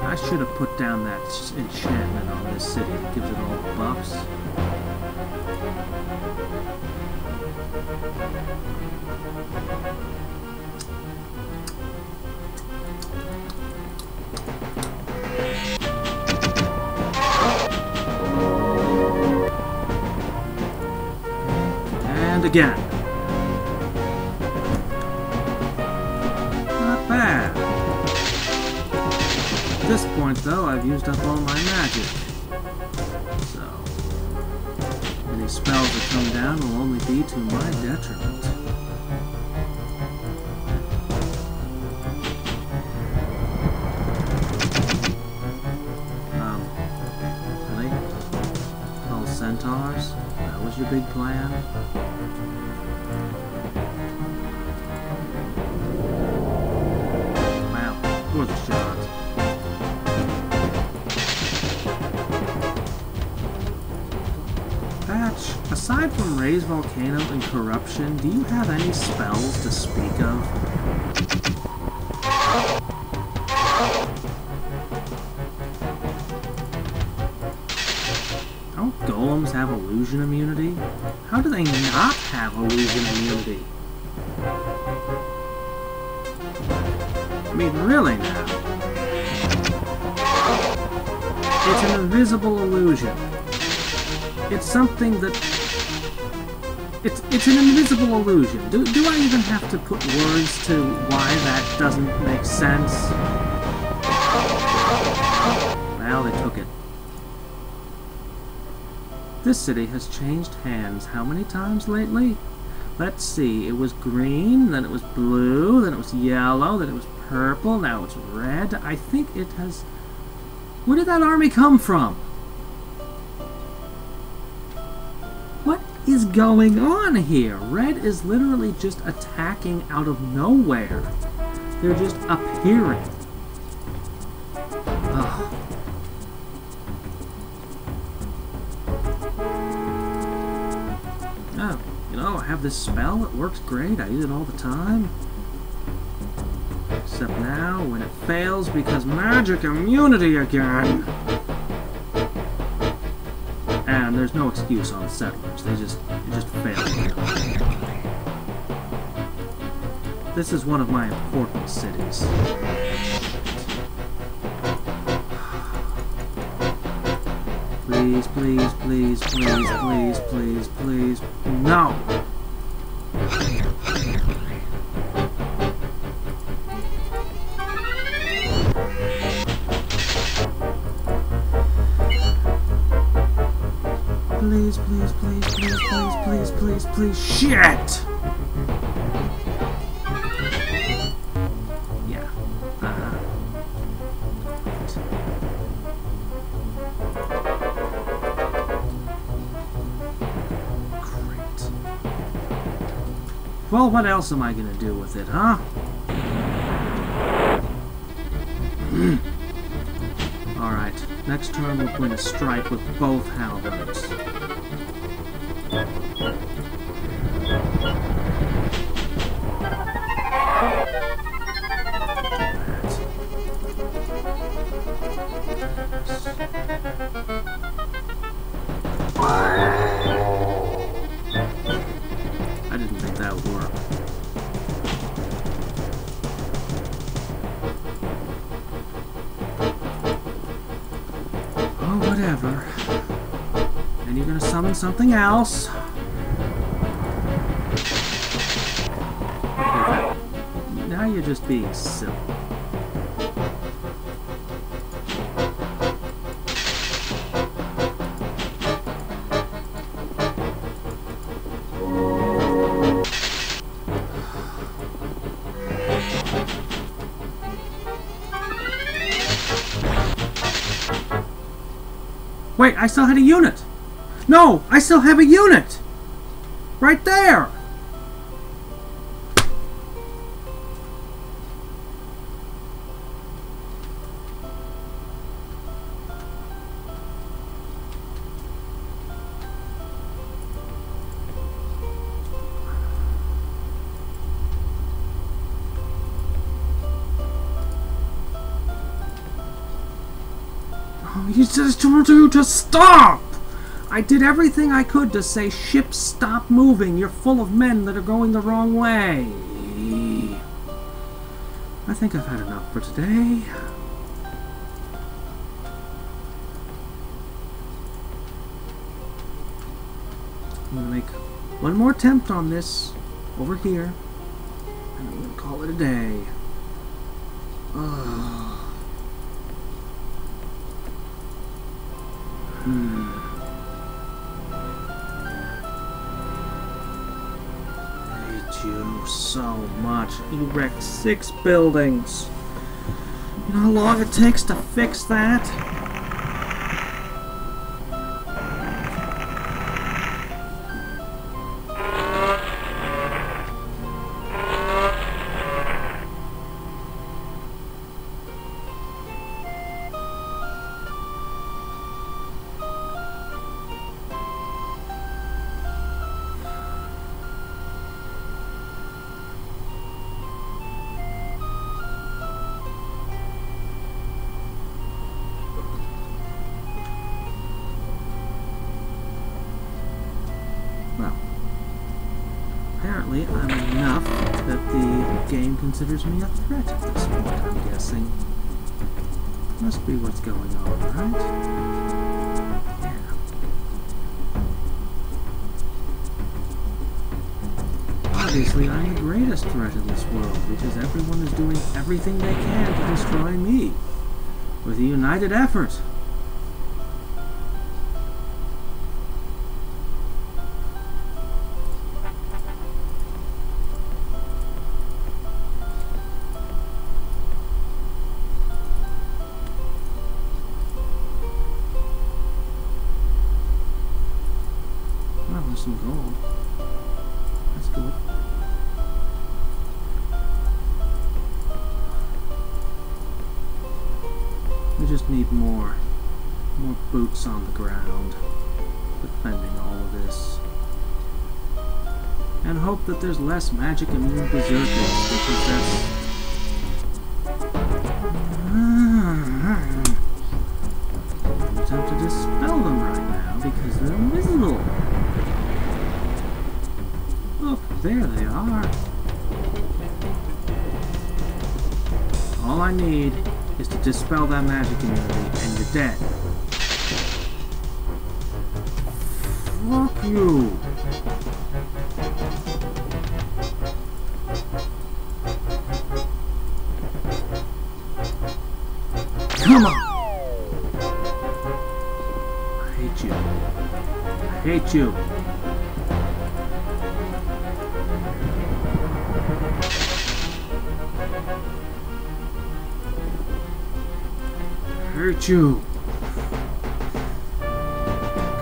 I should have put down that enchantment on this city that gives it all the buffs. And again. Not bad. At this point, though, I've used up all my magic. So, any spells that come down will only be to my detriment. Really? All centaurs? That was your big plan? Well, worth a shot. Patch, aside from Raise Volcano and Corruption, do you have any spells to speak of? Don't golems have illusion immunity? How do they not have illusion immunity? I mean, really now. It's an invisible illusion. It's something that... It's an invisible illusion. Do I even have to put words to why that doesn't make sense? Well, they took it. This city has changed hands how many times lately? Let's see, it was green, then it was blue, then it was yellow, then it was purple, now it's red. I think it has... Where did that army come from? What is going on here? Red is literally just attacking out of nowhere. They're just appearing. Ugh. Oh, you know, I have this spell, it works great, I use it all the time. Except now, when it fails because magic immunity again. And there's no excuse on settlers, it just fail. This is one of my important cities. Please, please, please, please, please, please, please. No! Please, please, please, please, please, please, please, please. Shit! Yeah. Great. Well, what else am I gonna do with it, huh? Alright, next turn we're going to strike with both halberds. I didn't think that would work. Oh, whatever. And you're gonna summon something else. Okay, now you're just being silly. Wait, I still had a unit! No! I still have a unit! Right there! He just told you to stop! I did everything I could to say, ship, stop moving. You're full of men that are going the wrong way. I think I've had enough for today. I'm gonna make One more attempt on this over here, and I'm gonna call it a day. Hate you so much. You wrecked 6 buildings. You know how long it takes to fix that? Well, apparently I'm enough that the game considers me a threat at this point, I'm guessing. Must be what's going on, right? Yeah. Obviously, I'm the greatest threat in this world, because everyone is doing everything they can to destroy me. With a united effort. Well, there's some gold. That's good. We just need more boots on the ground, defending all of this. And hope that there's less magic immune berserkers, because that's... I'm tempted to dispel them right now, because they're invisible. Oh, there they are. All I need is to dispel that magic immunity, and you're dead. Fuck you! Come on! I hate you. I hate you. Hurt you.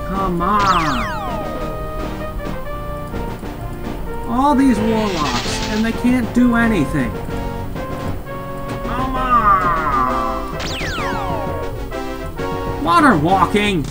Come on. All these warlocks, and they can't do anything. Come on. Water walking.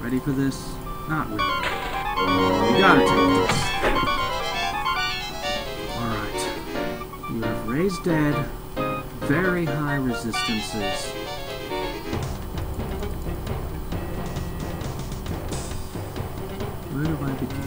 Ready for this? Not really. You gotta take this. Alright. You have raised dead, very high resistances. Where do I begin?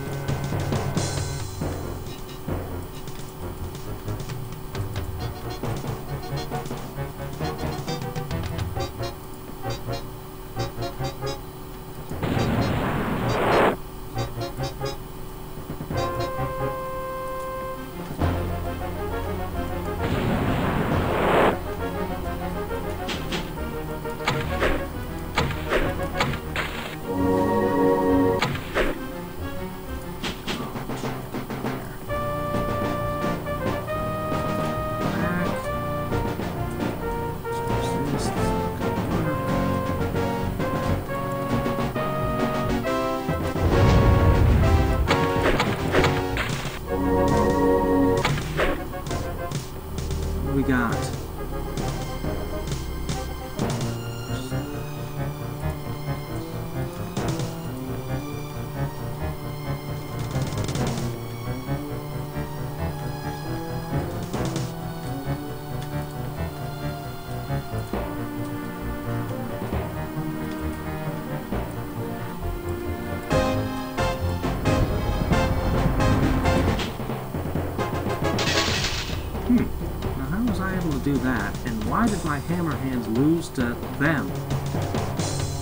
do that. And why did my hammer hands lose to them?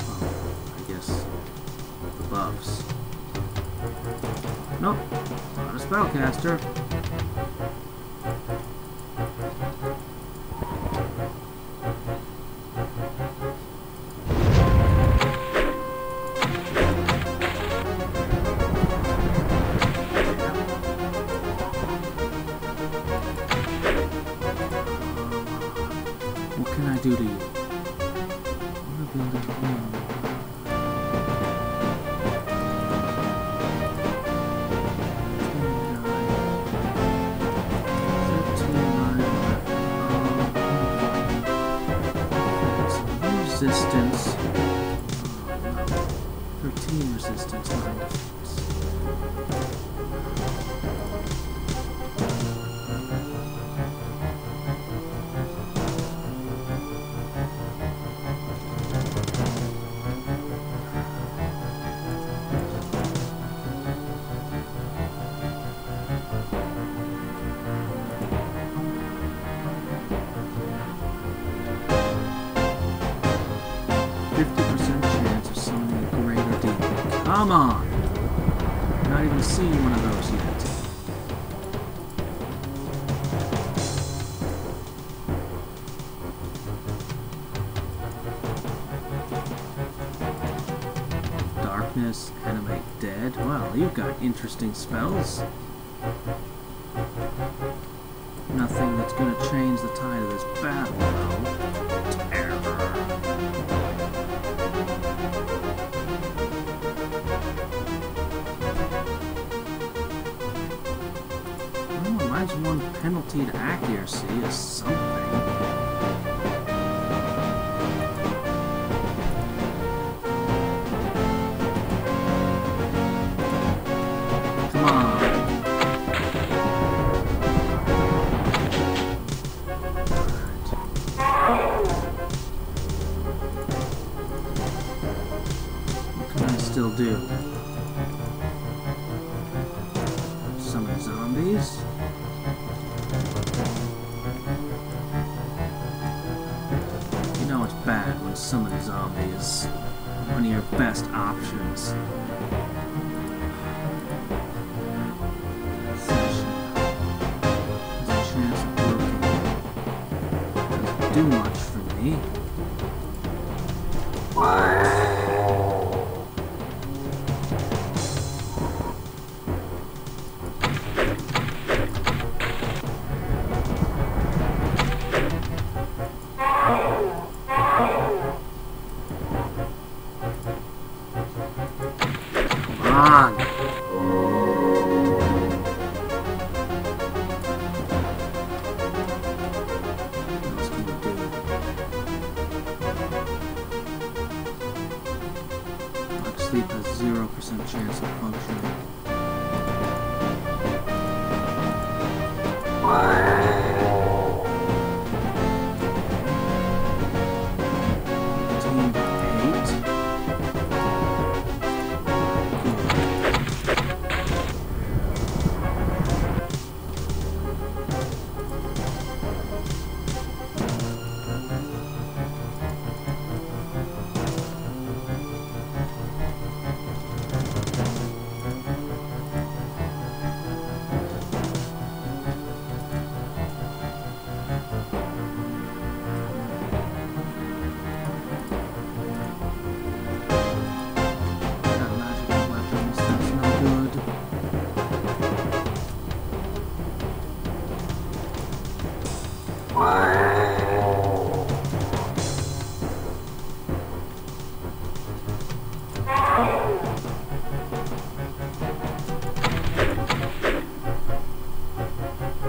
Oh, I guess the buffs. Nope, not a spellcaster. What can I do to you? Resistance. 13 resistance, 9 defense. Come on! I've not even seen one of those yet. Darkness, animate dead. Well, you've got interesting spells. Nothing that's gonna change the tide of this battle, though. Terror. One penalty to accuracy is something. Come on. What can I still do? Summon zombies. Bad when summon zombie is one of your best options. Session. There's a chance of working. Doesn't do much for me. Sleep has 0% chance of functioning. Team 8.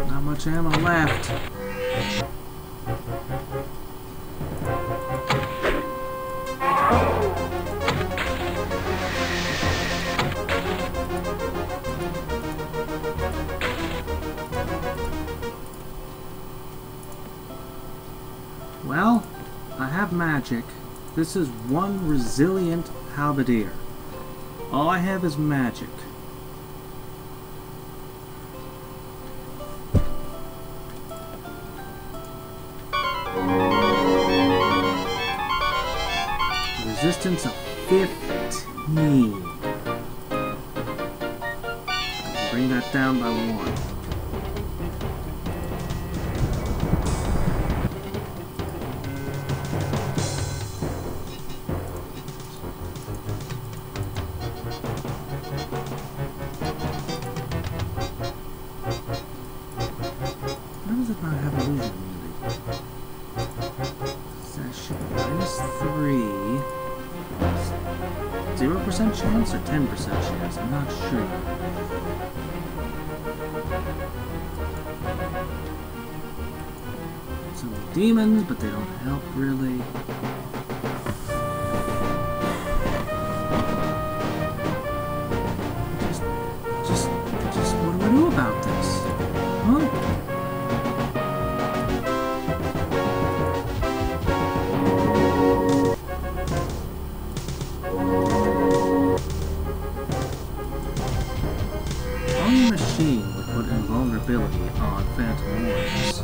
Not much ammo left. Well, I have magic. This is one resilient halberdier. All I have is magic. resistance of 15. Bring that down by 1. Why does it not have illusion immunity? Session -3. 0% chance or 10% chance? I'm not sure. Some demons, but they don't help really. Just what do I do about this? Huh? Only machine would put invulnerability on Phantom Warriors.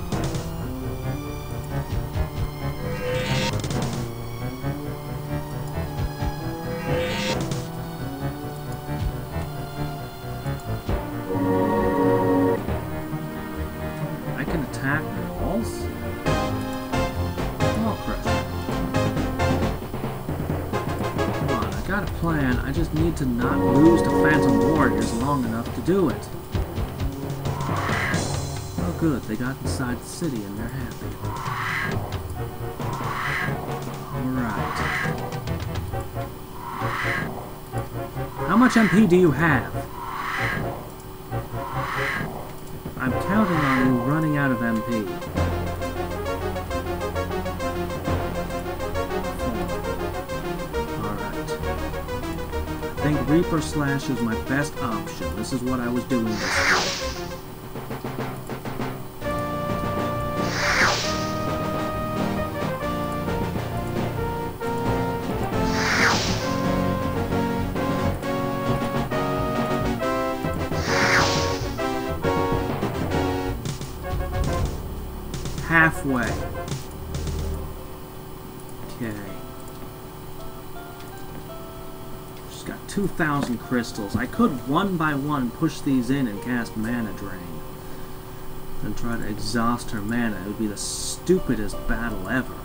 I can attack walls? Wall pressure. Come on, I got a plan. I just need to not lose to Phantom Warriors long enough to do it. Oh good, they got inside the city and they're happy. Alright. How much MP do you have? I'm counting on you running out of MP. Alright. I think Reaper Slash is my best option. This is what I was doing this time. Halfway. Okay. She's got 2,000 crystals. I could one by one push these in and cast Mana Drain. Then try to exhaust her mana. It would be the stupidest battle ever.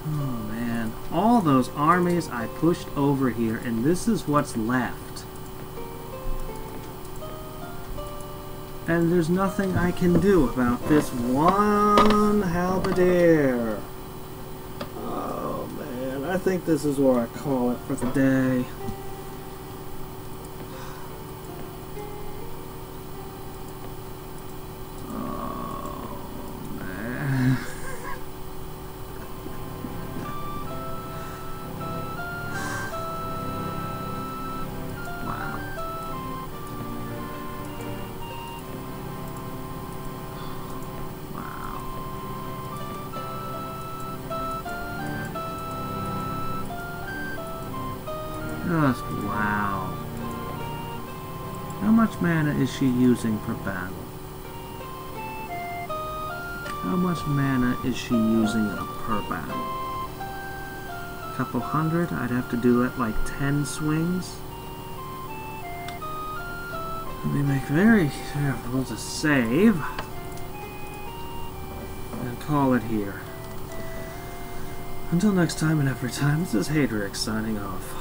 Oh man. All those armies I pushed over here, and this is what's left. And there's nothing I can do about this one halberdier. Oh man, I think this is where I call it for the day. Oh man. Just wow. How much mana is she using per battle? How much mana is she using per battle? A couple hundred? I'd have to do it like 10 swings. Let me make very careful to save. And call it here. Until next time and every time, this is Hadrix signing off.